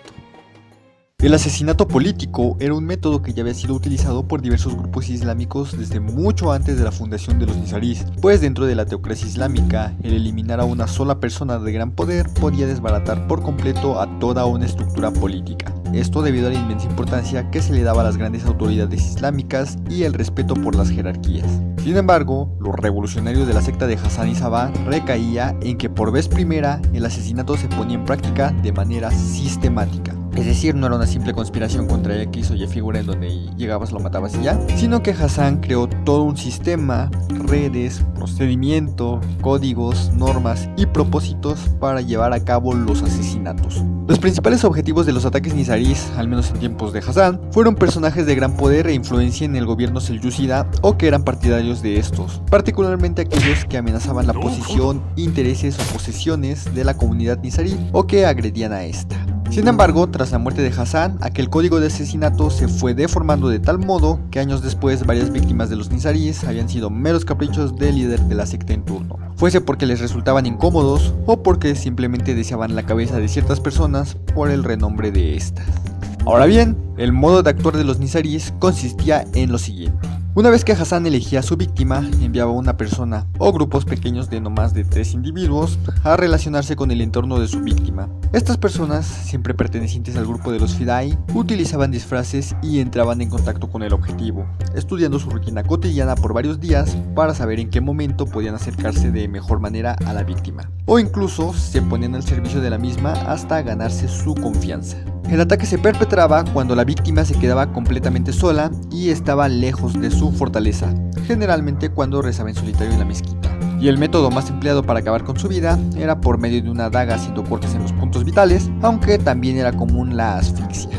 El asesinato político era un método que ya había sido utilizado por diversos grupos islámicos desde mucho antes de la fundación de los nizaríes, pues dentro de la teocracia islámica, el eliminar a una sola persona de gran poder podía desbaratar por completo a toda una estructura política. Esto debido a la inmensa importancia que se le daba a las grandes autoridades islámicas y el respeto por las jerarquías. Sin embargo, lo revolucionario de la secta de Hassan-i-Sabbah recaía en que por vez primera el asesinato se ponía en práctica de manera sistemática. Es decir, no era una simple conspiración contra X o Y figura en donde llegabas, lo matabas y ya, sino que Hasan creó todo un sistema, redes, procedimiento, códigos, normas y propósitos para llevar a cabo los asesinatos. Los principales objetivos de los ataques nizaríes, al menos en tiempos de Hasan, fueron personajes de gran poder e influencia en el gobierno selyúcida o que eran partidarios de estos, particularmente aquellos que amenazaban la posición, intereses o posesiones de la comunidad nizarí o que agredían a esta. Sin embargo, tras la muerte de Hasan, aquel código de asesinato se fue deformando de tal modo que años después varias víctimas de los nizaríes habían sido meros caprichos del líder de la secta en turno, fuese porque les resultaban incómodos o porque simplemente deseaban la cabeza de ciertas personas por el renombre de estas. Ahora bien, el modo de actuar de los nizaríes consistía en lo siguiente. Una vez que Hassan elegía a su víctima, enviaba a una persona o grupos pequeños de no más de 3 individuos a relacionarse con el entorno de su víctima. Estas personas, siempre pertenecientes al grupo de los Fidai, utilizaban disfraces y entraban en contacto con el objetivo, estudiando su rutina cotidiana por varios días para saber en qué momento podían acercarse de mejor manera a la víctima, o incluso se ponían al servicio de la misma hasta ganarse su confianza. El ataque se perpetraba cuando la víctima se quedaba completamente sola y estaba lejos de su fortaleza, generalmente cuando rezaba en solitario en la mezquita. Y el método más empleado para acabar con su vida era por medio de una daga haciendo cortes en los puntos vitales, aunque también era común la asfixia.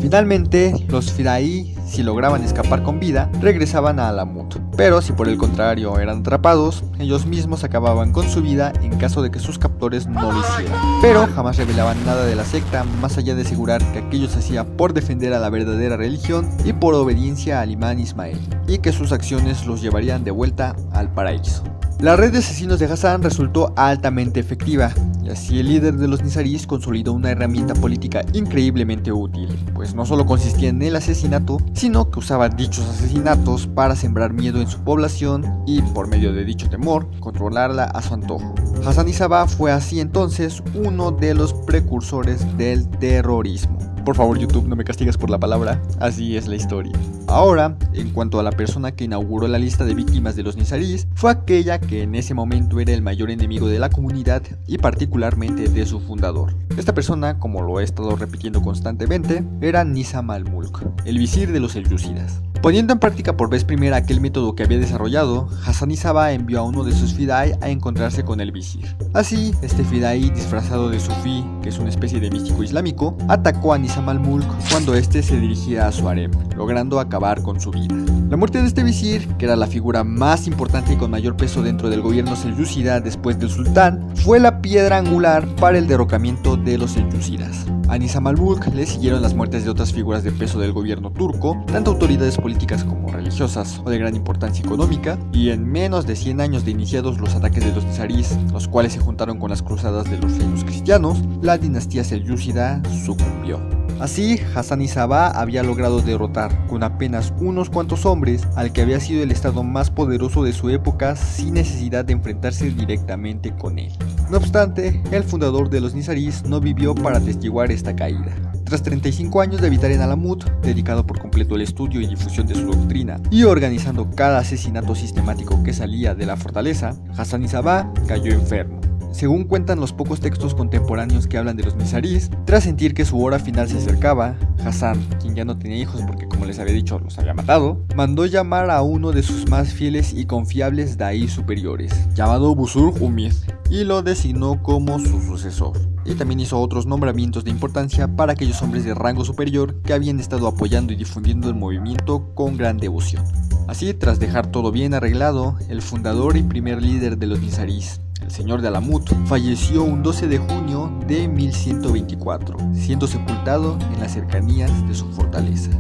Finalmente, los Fidai, si lograban escapar con vida, regresaban a Alamut, pero si por el contrario eran atrapados, ellos mismos acababan con su vida en caso de que sus captores no lo hicieran. Pero jamás revelaban nada de la secta, más allá de asegurar que aquello se hacía por defender a la verdadera religión y por obediencia al imán Ismael, y que sus acciones los llevarían de vuelta al paraíso. La red de asesinos de Hassan resultó altamente efectiva, y así el líder de los Nizarís consolidó una herramienta política increíblemente útil, pues no solo consistía en el asesinato, sino que usaba dichos asesinatos para sembrar miedo en su población y, por medio de dicho temor, controlarla a su antojo. Hassan Isaba fue así entonces uno de los precursores del terrorismo. Por favor, YouTube, no me castigas por la palabra, así es la historia. Ahora, en cuanto a la persona que inauguró la lista de víctimas de los Nizarís, fue aquella que en ese momento era el mayor enemigo de la comunidad y particularmente de su fundador. Esta persona, como lo he estado repitiendo constantemente, era Nizam al-Mulk, el visir de los selyúcidas. Poniendo en práctica por vez primera aquel método que había desarrollado, Hassan Isaba envió a uno de sus Fidai a encontrarse con el visir. Así, este Fidai, disfrazado de sufí, que es una especie de místico islámico, atacó a Nizam al-Mulk cuando este se dirigía a su harem, logrando acabar con su vida. La muerte de este visir, que era la figura más importante y con mayor peso dentro del gobierno selyúcida después del sultán, fue la piedra angular para el derrocamiento de los selyúcidas. A Nizam al-Mulk le siguieron las muertes de otras figuras de peso del gobierno turco, tanto autoridades políticas como religiosas o de gran importancia económica, y en menos de 100 años de iniciados los ataques de los Nizarís, los cuales se juntaron con las cruzadas de los reinos cristianos, la dinastía selyúcida sucumbió. Así, Hassan Isaba había logrado derrotar con apenas unos cuantos hombres al que había sido el estado más poderoso de su época sin necesidad de enfrentarse directamente con él. No obstante, el fundador de los Nizarís no vivió para atestiguar esta caída. Tras 35 años de habitar en Alamut, dedicado por completo al estudio y difusión de su doctrina y organizando cada asesinato sistemático que salía de la fortaleza, Hassan Isaba cayó enfermo. Según cuentan los pocos textos contemporáneos que hablan de los Nizarís, tras sentir que su hora final se acercaba, Hassan, quien ya no tenía hijos porque como les había dicho los había matado, mandó llamar a uno de sus más fieles y confiables daí superiores, llamado Busur Umid, y lo designó como su sucesor. Y también hizo otros nombramientos de importancia para aquellos hombres de rango superior que habían estado apoyando y difundiendo el movimiento con gran devoción. Así, tras dejar todo bien arreglado, el fundador y primer líder de los Nizarís, el señor de Alamut, falleció un 12 de junio de 1124, siendo sepultado en las cercanías de su fortaleza.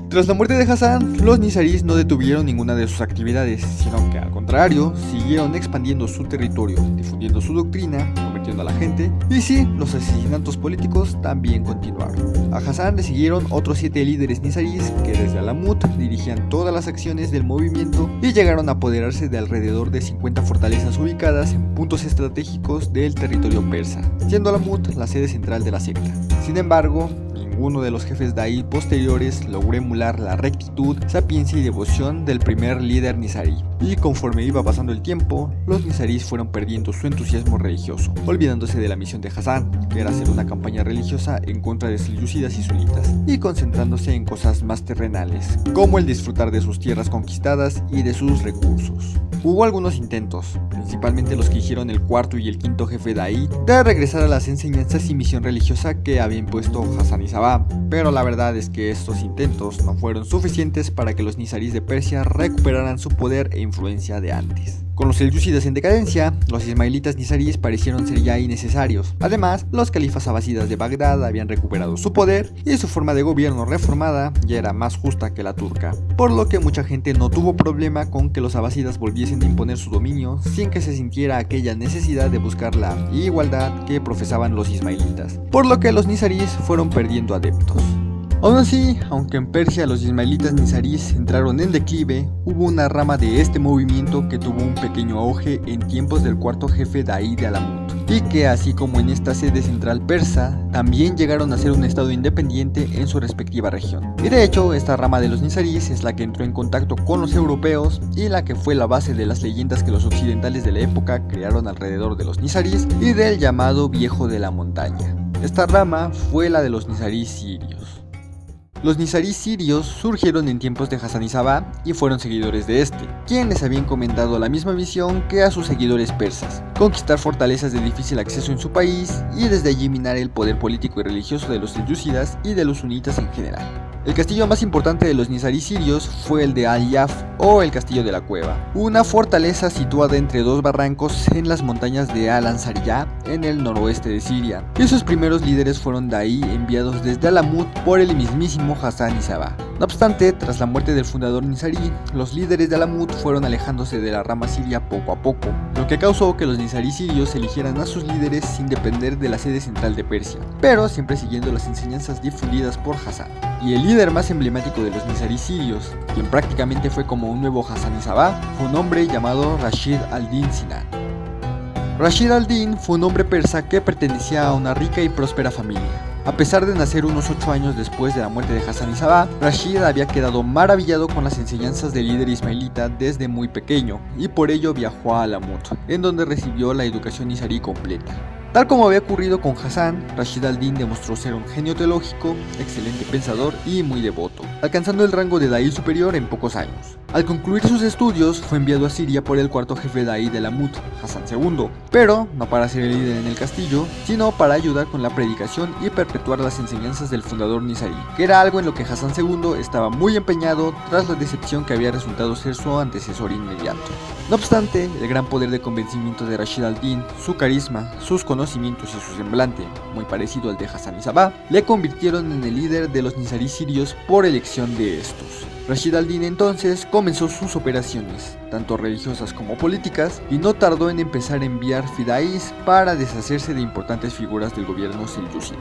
Tras la muerte de Hassan, los Nizarís no detuvieron ninguna de sus actividades, sino que al contrario, siguieron expandiendo su territorio, difundiendo su doctrina, convirtiendo a la gente, y sí, los asesinatos políticos también continuaron. A Hassan le siguieron otros 7 líderes Nizarís que desde Alamut dirigían todas las acciones del movimiento y llegaron a apoderarse de alrededor de 50 fortalezas ubicadas en puntos estratégicos del territorio persa, siendo Alamut la sede central de la secta. Sin embargo, ninguno de los jefes daí posteriores logró emular la rectitud, sapiencia y devoción del primer líder nizarí. Y conforme iba pasando el tiempo, los nizarís fueron perdiendo su entusiasmo religioso, olvidándose de la misión de Hassan, que era hacer una campaña religiosa en contra de selyúcidas y sunitas, y concentrándose en cosas más terrenales, como el disfrutar de sus tierras conquistadas y de sus recursos. Hubo algunos intentos, principalmente los que hicieron el cuarto y el quinto jefe daí, de regresar a las enseñanzas y misión religiosa que había impuesto Hassan Isaba, pero la verdad es que estos intentos no fueron suficientes para que los nizarís de Persia recuperaran su poder e influencia de antes. Con los selyúcidas en decadencia, los ismaelitas nizarís parecieron ser ya innecesarios. Además, los califas abasidas de Bagdad habían recuperado su poder y su forma de gobierno reformada ya era más justa que la turca, por lo que mucha gente no tuvo problema con que los abasidas volviesen a imponer su dominio sin que se sintiera aquella necesidad de buscar la igualdad que profesaban los ismaelitas, por lo que los nizarís fueron perdiendo adeptos. Aún así, aunque en Persia los ismaelitas nizaríes entraron en declive, hubo una rama de este movimiento que tuvo un pequeño auge en tiempos del cuarto jefe Dahi de Alamut, y que así como en esta sede central persa, también llegaron a ser un estado independiente en su respectiva región. Y de hecho, esta rama de los nizaríes es la que entró en contacto con los europeos y la que fue la base de las leyendas que los occidentales de la época crearon alrededor de los nizaríes y del llamado Viejo de la Montaña. Esta rama fue la de los nizaríes sirios. Los nizaríes sirios surgieron en tiempos de Hassan-i-Sabah y fueron seguidores de este, quienes habían encomendado la misma misión que a sus seguidores persas: conquistar fortalezas de difícil acceso en su país y desde allí minar el poder político y religioso de los selyúcidas y de los sunitas en general. El castillo más importante de los nizaríes sirios fue el de Al-Yaf, o el Castillo de la Cueva, una fortaleza situada entre dos barrancos en las montañas de Al-Ansariyah en el noroeste de Siria, y sus primeros líderes fueron Dahi enviados desde Alamut por el mismísimo Hassan-i-Sabah. No obstante, tras la muerte del fundador nizarí, los líderes de Alamut fueron alejándose de la rama siria poco a poco, lo que causó que los nizaríes sirios eligieran a sus líderes sin depender de la sede central de Persia, pero siempre siguiendo las enseñanzas difundidas por Hassan. Y el líder más emblemático de los nizaríes sirios, quien prácticamente fue como un nuevo Hassan-i-Sabah, fue un hombre llamado Rashid al-Din Sinan. Rashid al-Din fue un hombre persa que pertenecía a una rica y próspera familia. A pesar de nacer unos 8 años después de la muerte de Hassan-i-Sabah, Rashid había quedado maravillado con las enseñanzas del líder ismaelita desde muy pequeño, y por ello viajó a Alamut, en donde recibió la educación nizarí completa. Tal como había ocurrido con Hassan, Rashid al-Din demostró ser un genio teológico, excelente pensador y muy devoto, alcanzando el rango de Dahi superior en pocos años. Al concluir sus estudios, fue enviado a Siria por el cuarto jefe Dahi de Alamut, Hassan II, pero no para ser el líder en el castillo, sino para ayudar con la predicación y perpetuar las enseñanzas del fundador nizarí, que era algo en lo que Hassan II estaba muy empeñado tras la decepción que había resultado ser su antecesor inmediato. No obstante, el gran poder de convencimiento de Rashid al-Din, su carisma, sus conocimientos y su semblante, muy parecido al de Hassan-i-Sabah, le convirtieron en el líder de los nizaríes sirios por elección de estos. Rashid al-Din entonces comenzó sus operaciones, tanto religiosas como políticas, y no tardó en empezar a enviar fidaís para deshacerse de importantes figuras del gobierno selyúcida.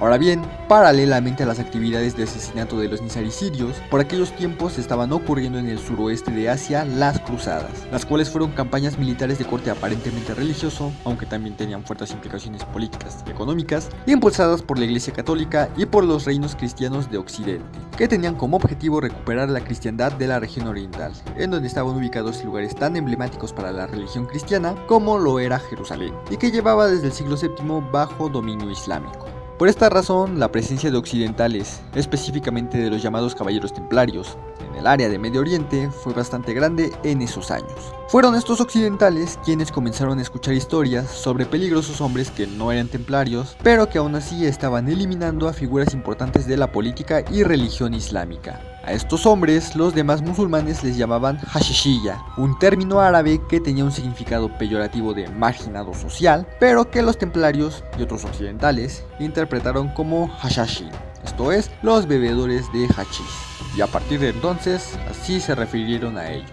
Ahora bien, paralelamente a las actividades de asesinato de los nizaríes sirios, por aquellos tiempos estaban ocurriendo en el suroeste de Asia las cruzadas, las cuales fueron campañas militares de corte aparentemente religioso, aunque también tenían fuertes implicaciones políticas y económicas, impulsadas por la Iglesia Católica y por los reinos cristianos de Occidente, que tenían como objetivo recuperar la cristiandad de la región oriental, en donde estaban ubicados lugares tan emblemáticos para la religión cristiana como lo era Jerusalén, y que llevaba desde el siglo VII bajo dominio islámico. Por esta razón, la presencia de occidentales, específicamente de los llamados caballeros templarios, en el área de Medio Oriente fue bastante grande en esos años. Fueron estos occidentales quienes comenzaron a escuchar historias sobre peligrosos hombres que no eran templarios, pero que aún así estaban eliminando a figuras importantes de la política y religión islámica. A estos hombres, los demás musulmanes les llamaban Hashishiyya, un término árabe que tenía un significado peyorativo de marginado social, pero que los templarios y otros occidentales interpretaron como Hashashin, esto es, los bebedores de hachís, y a partir de entonces, así se refirieron a ellos.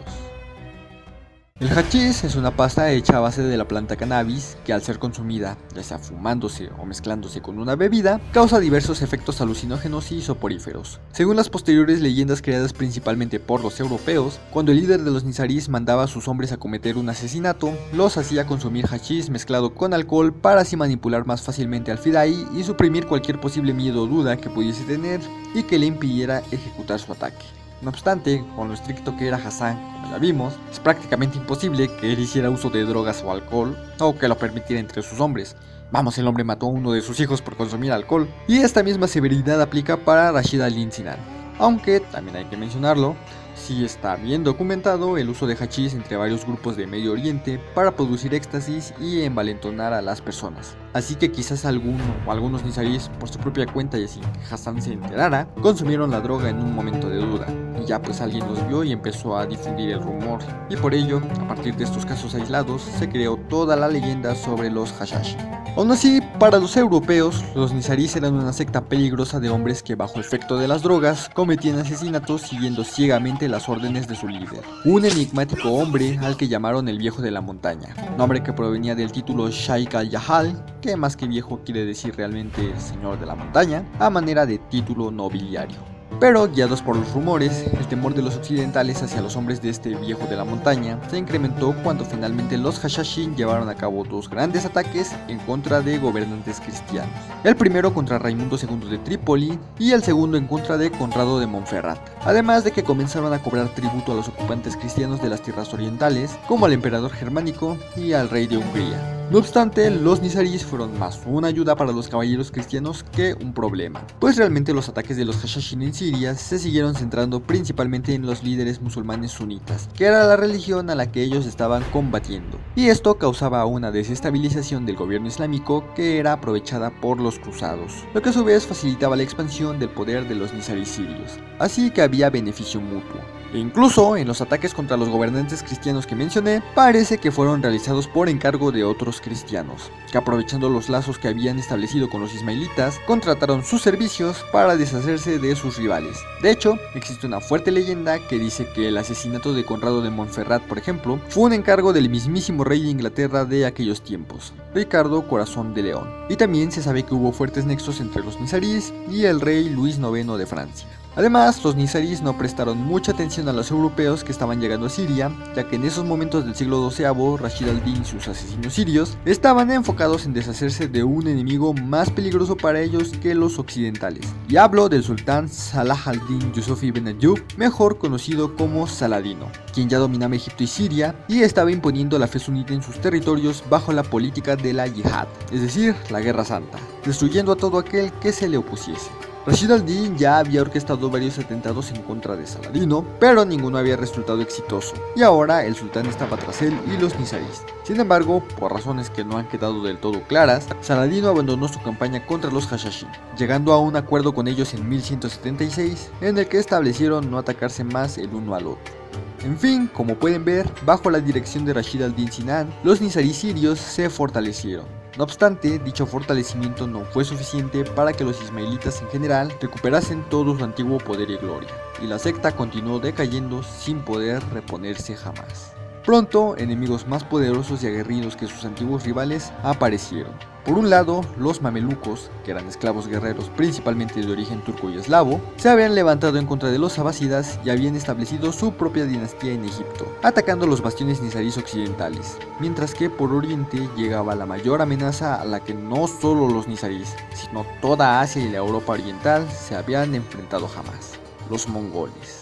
El hachís es una pasta hecha a base de la planta cannabis que, al ser consumida, ya sea fumándose o mezclándose con una bebida, causa diversos efectos alucinógenos y soporíferos. Según las posteriores leyendas creadas principalmente por los europeos, cuando el líder de los nizaríes mandaba a sus hombres a cometer un asesinato, los hacía consumir hachís mezclado con alcohol para así manipular más fácilmente al fidaí y suprimir cualquier posible miedo o duda que pudiese tener y que le impidiera ejecutar su ataque. No obstante, con lo estricto que era Hassan, como ya vimos, es prácticamente imposible que él hiciera uso de drogas o alcohol, o que lo permitiera entre sus hombres. Vamos, el hombre mató a uno de sus hijos por consumir alcohol, y esta misma severidad aplica para Rashid al-Din Sinan. Aunque, también hay que mencionarlo, sí está bien documentado el uso de hachís entre varios grupos de Medio Oriente para producir éxtasis y envalentonar a las personas. Así que quizás algunos nizaríes, por su propia cuenta y sin que Hassan se enterara, consumieron la droga en un momento de duda. Y ya pues alguien los vio y empezó a difundir el rumor. Y por ello, a partir de estos casos aislados, se creó toda la leyenda sobre los Hashashi. Aún así, para los europeos, los nizaríes eran una secta peligrosa de hombres que bajo efecto de las drogas cometían asesinatos siguiendo ciegamente las órdenes de su líder, un enigmático hombre al que llamaron el Viejo de la Montaña, nombre que provenía del título Sheikh al-Jahal, que más que viejo quiere decir realmente Señor de la Montaña, a manera de título nobiliario. Pero, guiados por los rumores, el temor de los occidentales hacia los hombres de este Viejo de la Montaña se incrementó cuando finalmente los Hashashin llevaron a cabo dos grandes ataques en contra de gobernantes cristianos. El primero contra Raimundo II de Trípoli y el segundo en contra de Conrado de Montferrat, además de que comenzaron a cobrar tributo a los ocupantes cristianos de las tierras orientales, como al emperador germánico y al rey de Hungría. No obstante, los nizaríes fueron más una ayuda para los caballeros cristianos que un problema, pues realmente los ataques de los Hashashin en Siria se siguieron centrando principalmente en los líderes musulmanes sunitas, que era la religión a la que ellos estaban combatiendo, y esto causaba una desestabilización del gobierno islámico que era aprovechada por los cruzados, lo que a su vez facilitaba la expansión del poder de los nizaríes sirios, así que había beneficio mutuo. E incluso en los ataques contra los gobernantes cristianos que mencioné, parece que fueron realizados por encargo de otros cristianos, que aprovechando los lazos que habían establecido con los ismaelitas, contrataron sus servicios para deshacerse de sus rivales. De hecho, existe una fuerte leyenda que dice que el asesinato de Conrado de Montferrat, por ejemplo, fue un encargo del mismísimo rey de Inglaterra de aquellos tiempos, Ricardo Corazón de León. Y también se sabe que hubo fuertes nexos entre los nizaríes y el rey Luis IX de Francia. Además, los nizaríes no prestaron mucha atención a los europeos que estaban llegando a Siria, ya que en esos momentos del siglo XII, Rashid al-Din y sus asesinos sirios estaban enfocados en deshacerse de un enemigo más peligroso para ellos que los occidentales. Y hablo del sultán Salah al-Din Yusuf ibn Ayyub, mejor conocido como Saladino, quien ya dominaba Egipto y Siria y estaba imponiendo la fe sunita en sus territorios bajo la política de la yihad, es decir, la guerra santa, destruyendo a todo aquel que se le opusiese. Rashid al-Din ya había orquestado varios atentados en contra de Saladino, pero ninguno había resultado exitoso, y ahora el sultán estaba tras él y los nizaríes. Sin embargo, por razones que no han quedado del todo claras, Saladino abandonó su campaña contra los Hashashin, llegando a un acuerdo con ellos en 1176, en el que establecieron no atacarse más el uno al otro. En fin, como pueden ver, bajo la dirección de Rashid al-Din Sinan, los nizaríes sirios se fortalecieron. No obstante, dicho fortalecimiento no fue suficiente para que los ismaelitas en general recuperasen todo su antiguo poder y gloria, y la secta continuó decayendo sin poder reponerse jamás. Pronto, enemigos más poderosos y aguerridos que sus antiguos rivales aparecieron. Por un lado, los mamelucos, que eran esclavos guerreros principalmente de origen turco y eslavo, se habían levantado en contra de los abásidas y habían establecido su propia dinastía en Egipto, atacando los bastiones nizaríes occidentales, mientras que por oriente llegaba la mayor amenaza a la que no solo los nizaríes, sino toda Asia y la Europa oriental se habían enfrentado jamás: los mongoles.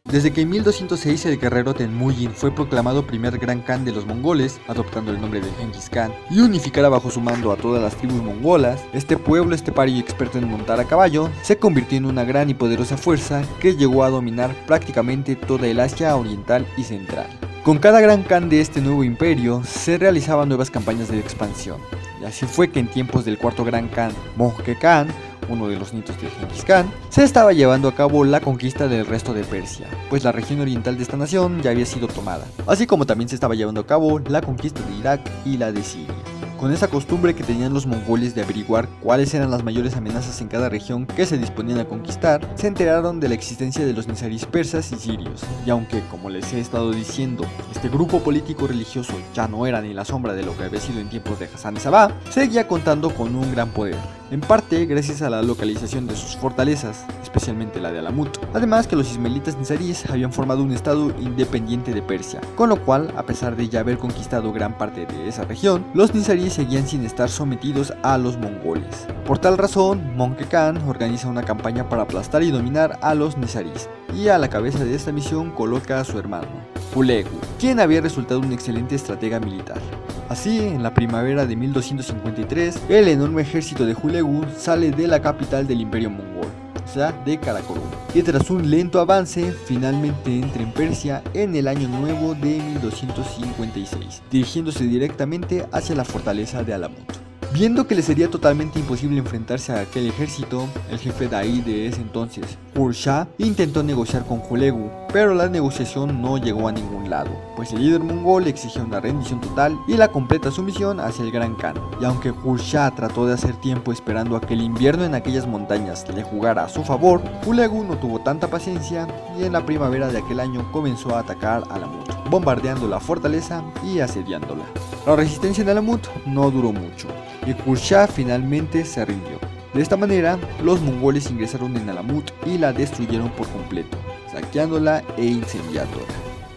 Desde que en 1206 el guerrero Temujin fue proclamado primer gran Khan de los mongoles, adoptando el nombre de Genghis Khan, y unificara bajo su mando a todas las tribus mongolas, este pueblo estepario y experto en montar a caballo, se convirtió en una gran y poderosa fuerza que llegó a dominar prácticamente toda el Asia oriental y central. Con cada gran Khan de este nuevo imperio, se realizaban nuevas campañas de expansión, y así fue que en tiempos del cuarto gran Khan, Möngke Khan, uno de los nietos de Genghis Khan, se estaba llevando a cabo la conquista del resto de Persia, pues la región oriental de esta nación ya había sido tomada, así como también se estaba llevando a cabo la conquista de Irak y la de Siria. Con esa costumbre que tenían los mongoles de averiguar cuáles eran las mayores amenazas en cada región que se disponían a conquistar, se enteraron de la existencia de los nizaríes persas y sirios, y aunque, como les he estado diciendo, este grupo político religioso ya no era ni la sombra de lo que había sido en tiempos de Hassan Sabah, seguía contando con un gran poder, en parte gracias a la localización de sus fortalezas, especialmente la de Alamut. Además que los ismaelitas nizaríes habían formado un estado independiente de Persia, con lo cual, a pesar de ya haber conquistado gran parte de esa región, los nizaríes seguían sin estar sometidos a los mongoles. Por tal razón, Möngke Khan organiza una campaña para aplastar y dominar a los nizaríes, y a la cabeza de esta misión coloca a su hermano, Hulegu, quien había resultado un excelente estratega militar. Así, en la primavera de 1253, el enorme ejército de Hulegu sale de la capital del imperio mongol, o sea, de Karakorum, y tras un lento avance, finalmente entra en Persia en el año nuevo de 1256, dirigiéndose directamente hacia la fortaleza de Alamut. Viendo que le sería totalmente imposible enfrentarse a aquel ejército, el jefe Da'i de ese entonces, Qurshah, intentó negociar con Hulegu, pero la negociación no llegó a ningún lado, pues el líder mongol exigía una rendición total y la completa sumisión hacia el Gran Khan. Y aunque Qurshah trató de hacer tiempo esperando a que el invierno en aquellas montañas le jugara a su favor, Hulegu no tuvo tanta paciencia y en la primavera de aquel año comenzó a atacar a Alamut, bombardeando la fortaleza y asediándola. La resistencia de Alamut no duró mucho y Qurshah finalmente se rindió. De esta manera, los mongoles ingresaron en Alamut y la destruyeron por completo, saqueándola e incendiándola.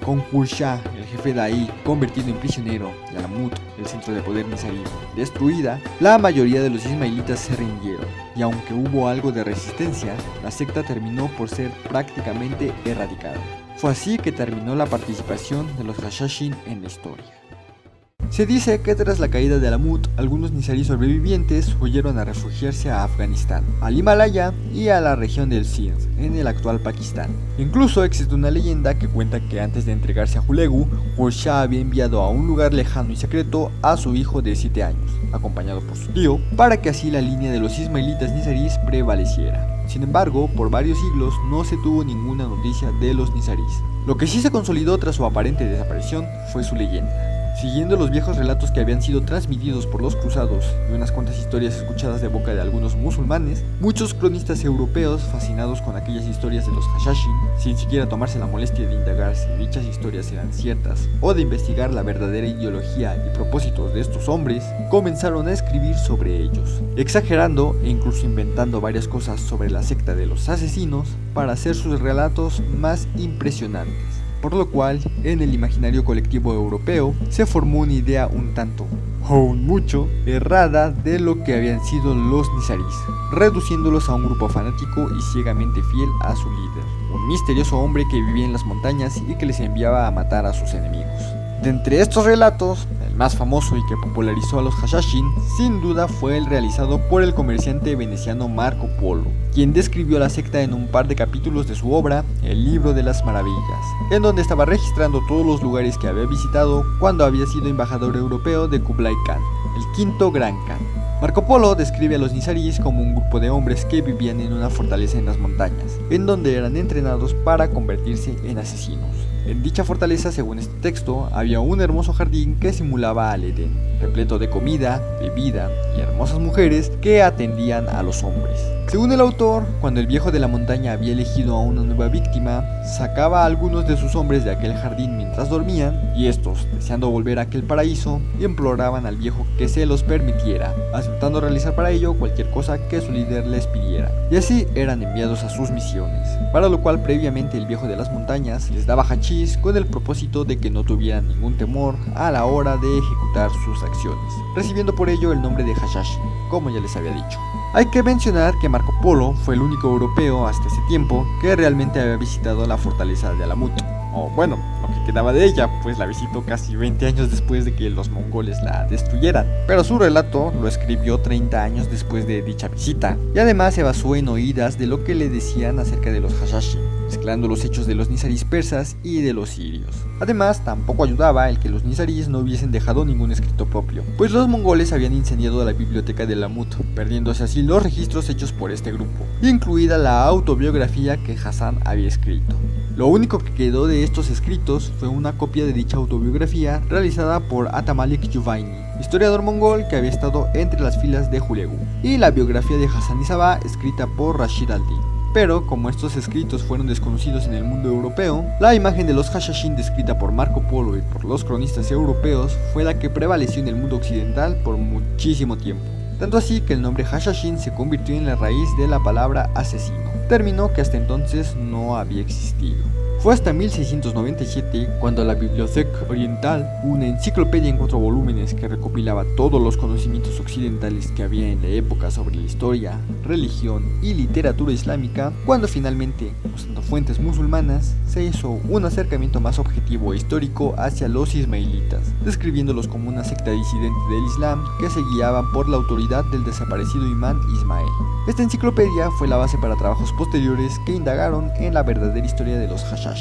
Con Qurshah, el jefe Da'i, convertido en prisionero, y Alamut, el centro de poder nizarí, destruida, la mayoría de los ismailitas se rindieron, y aunque hubo algo de resistencia, la secta terminó por ser prácticamente erradicada. Fue así que terminó la participación de los Hashashin en la historia. Se dice que tras la caída de Alamut, algunos nizaríes sobrevivientes huyeron a refugiarse a Afganistán, al Himalaya y a la región del Sindh, en el actual Pakistán. Incluso existe una leyenda que cuenta que antes de entregarse a Hulegu, Qurshah había enviado a un lugar lejano y secreto a su hijo de 7 años, acompañado por su tío, para que así la línea de los ismailitas nizaríes prevaleciera. Sin embargo, por varios siglos no se tuvo ninguna noticia de los nizaríes. Lo que sí se consolidó tras su aparente desaparición fue su leyenda. Siguiendo los viejos relatos que habían sido transmitidos por los cruzados y unas cuantas historias escuchadas de boca de algunos musulmanes, muchos cronistas europeos, fascinados con aquellas historias de los Hashashin, sin siquiera tomarse la molestia de indagar si dichas historias eran ciertas o de investigar la verdadera ideología y propósitos de estos hombres, comenzaron a escribir sobre ellos, exagerando e incluso inventando varias cosas sobre la secta de los asesinos para hacer sus relatos más impresionantes. Por lo cual, en el imaginario colectivo europeo, se formó una idea un tanto, o un mucho, errada de lo que habían sido los nizaríes, reduciéndolos a un grupo fanático y ciegamente fiel a su líder, un misterioso hombre que vivía en las montañas y que les enviaba a matar a sus enemigos. De entre estos relatos, el más famoso y que popularizó a los Hashashin, sin duda fue el realizado por el comerciante veneciano Marco Polo, quien describió a la secta en un par de capítulos de su obra, El Libro de las Maravillas, en donde estaba registrando todos los lugares que había visitado cuando había sido embajador europeo de Kublai Khan, el quinto Gran Khan. Marco Polo describe a los nizaríes como un grupo de hombres que vivían en una fortaleza en las montañas, en donde eran entrenados para convertirse en asesinos. En dicha fortaleza, según este texto, había un hermoso jardín que simulaba al Edén, repleto de comida, bebida y hermosas mujeres que atendían a los hombres. Según el autor, cuando el viejo de la montaña había elegido a una nueva víctima, sacaba a algunos de sus hombres de aquel jardín mientras dormían, y estos, deseando volver a aquel paraíso, imploraban al viejo que se los permitiera, aceptando realizar para ello cualquier cosa que su líder les pidiera, y así eran enviados a sus misiones, para lo cual previamente el viejo de las montañas les daba hachís con el propósito de que no tuvieran ningún temor a la hora de ejecutar sus acciones, recibiendo por ello el nombre de Hashashi, como ya les había dicho. Hay que mencionar que Marco Polo fue el único europeo hasta ese tiempo que realmente había visitado la fortaleza de Alamut, o bueno, lo que quedaba de ella, pues la visitó casi 20 años después de que los mongoles la destruyeran, pero su relato lo escribió 30 años después de dicha visita, y además se basó en oídas de lo que le decían acerca de los Hashashi, mezclando los hechos de los nizaríes persas y de los sirios. Además, tampoco ayudaba el que los nizaríes no hubiesen dejado ningún escrito propio, pues los mongoles habían incendiado la biblioteca de Alamut, perdiéndose así los registros hechos por este grupo, incluida la autobiografía que Hassan había escrito. Lo único que quedó de estos escritos fue una copia de dicha autobiografía realizada por Atamalik Yuvaini, historiador mongol que había estado entre las filas de Hulegu, y la biografía de Hassan Isaba escrita por Rashid al-Din. Pero como estos escritos fueron desconocidos en el mundo europeo, la imagen de los Hashashin descrita por Marco Polo y por los cronistas europeos fue la que prevaleció en el mundo occidental por muchísimo tiempo. Tanto así que el nombre Hashashin se convirtió en la raíz de la palabra asesino, término que hasta entonces no había existido. Fue hasta 1697 cuando la Bibliothèque Orientale, una enciclopedia en 4 volúmenes que recopilaba todos los conocimientos occidentales que había en la época sobre la historia, religión y literatura islámica, cuando finalmente, usando fuentes musulmanas, se hizo un acercamiento más objetivo e histórico hacia los ismailitas, describiéndolos como una secta disidente del Islam que se guiaban por la autoridad del desaparecido imán Ismael. Esta enciclopedia fue la base para trabajos posteriores que indagaron en la verdadera historia de los Hashashi.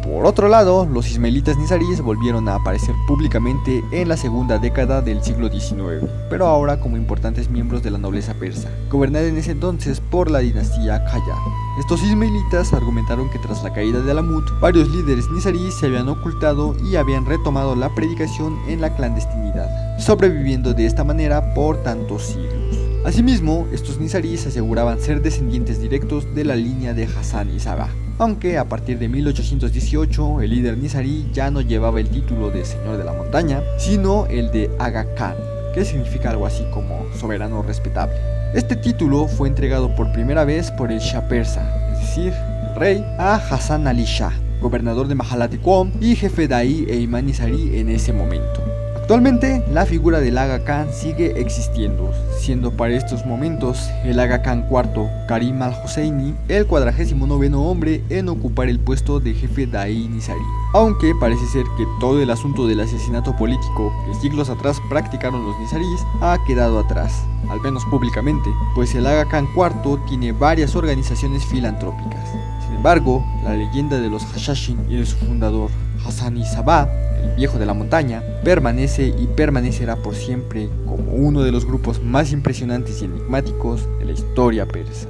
Por otro lado, los ismaelitas nizaríes volvieron a aparecer públicamente en la segunda década del siglo XIX, pero ahora como importantes miembros de la nobleza persa, gobernada en ese entonces por la dinastía Qajar. Estos ismaelitas argumentaron que tras la caída de Alamut, varios líderes nizaríes se habían ocultado y habían retomado la predicación en la clandestinidad, sobreviviendo de esta manera por tantos siglos. Asimismo, estos nizaríes aseguraban ser descendientes directos de la línea de Hassan y Sabah, aunque a partir de 1818 el líder nizarí ya no llevaba el título de Señor de la Montaña, sino el de Aga Khan, que significa algo así como soberano respetable. Este título fue entregado por primera vez por el Shah persa, es decir, el rey, a Hassan Ali Shah, gobernador de Mahalati Qom y jefe daí e imán nizarí en ese momento. Actualmente, la figura del Aga Khan sigue existiendo, siendo para estos momentos el Aga Khan IV, Karim al-Husseini, el 49º hombre en ocupar el puesto de jefe daí nizarí. Aunque parece ser que todo el asunto del asesinato político que siglos atrás practicaron los nizaríes ha quedado atrás, al menos públicamente, pues el Aga Khan IV tiene varias organizaciones filantrópicas. Sin embargo, la leyenda de los Hashashin y de su fundador, Hassan y Sabah, el viejo de la montaña, permanece y permanecerá por siempre como uno de los grupos más impresionantes y enigmáticos de la historia persa.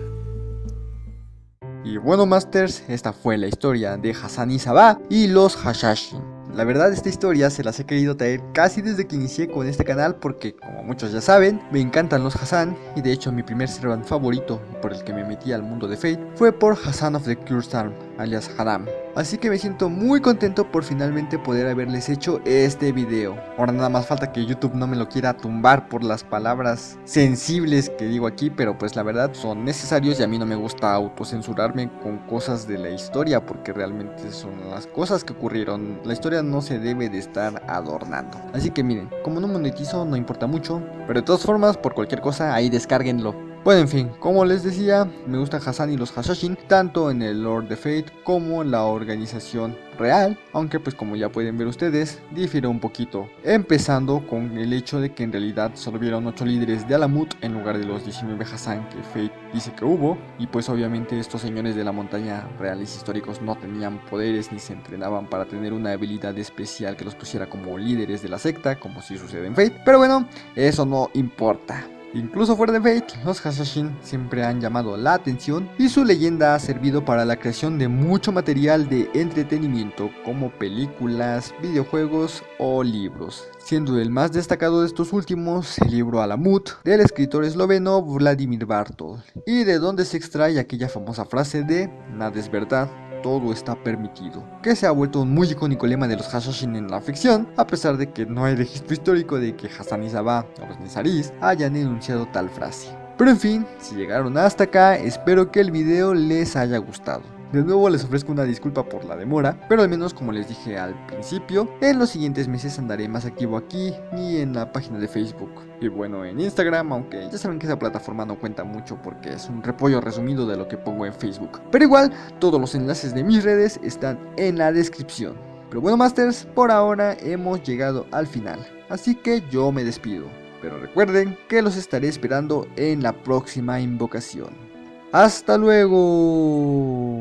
Y bueno, Masters, esta fue la historia de Hassan y Sabah y los Hashashin. La verdad, esta historia se las he querido traer casi desde que inicié con este canal porque, como muchos ya saben, me encantan los Hassan y de hecho mi primer servant favorito por el que me metí al mundo de Fate fue por Hassan of the Kursarm, alias Haram. Así que me siento muy contento por finalmente poder haberles hecho este video. Ahora nada más falta que YouTube no me lo quiera tumbar por las palabras sensibles que digo aquí, pero pues la verdad son necesarios y a mí no me gusta autocensurarme con cosas de la historia porque realmente son las cosas que ocurrieron. La historia no se debe de estar adornando. Así que miren, como no monetizo no importa mucho, pero de todas formas por cualquier cosa ahí descárguenlo. Bueno, en fin, como les decía, me gusta Hassan y los Hashashin, tanto en el lore de Fate como en la organización real, aunque pues como ya pueden ver ustedes, difiere un poquito, empezando con el hecho de que en realidad solo hubieron 8 líderes de Alamut en lugar de los 19 Hassan que Fate dice que hubo, y pues obviamente estos señores de la montaña reales históricos no tenían poderes ni se entrenaban para tener una habilidad especial que los pusiera como líderes de la secta, como si sucede en Fate, pero bueno, eso no importa. Incluso fuera de Fate, los Hashashin siempre han llamado la atención y su leyenda ha servido para la creación de mucho material de entretenimiento como películas, videojuegos o libros, siendo el más destacado de estos últimos el libro Alamut del escritor esloveno Vladimir Bartol, y de donde se extrae aquella famosa frase de "nada es verdad, todo está permitido", que se ha vuelto un muy icónico lema de los Hashashin en la ficción, a pesar de que no hay registro histórico de que Hassan y Sabah o los nizaríes hayan enunciado tal frase. Pero en fin, si llegaron hasta acá, espero que el video les haya gustado. De nuevo les ofrezco una disculpa por la demora, pero al menos como les dije al principio, en los siguientes meses andaré más activo aquí y en la página de Facebook. Y bueno, en Instagram, aunque ya saben que esa plataforma no cuenta mucho porque es un repollo resumido de lo que pongo en Facebook. Pero igual, todos los enlaces de mis redes están en la descripción. Pero bueno, Masters, por ahora hemos llegado al final, así que yo me despido. Pero recuerden que los estaré esperando en la próxima invocación. ¡Hasta luego!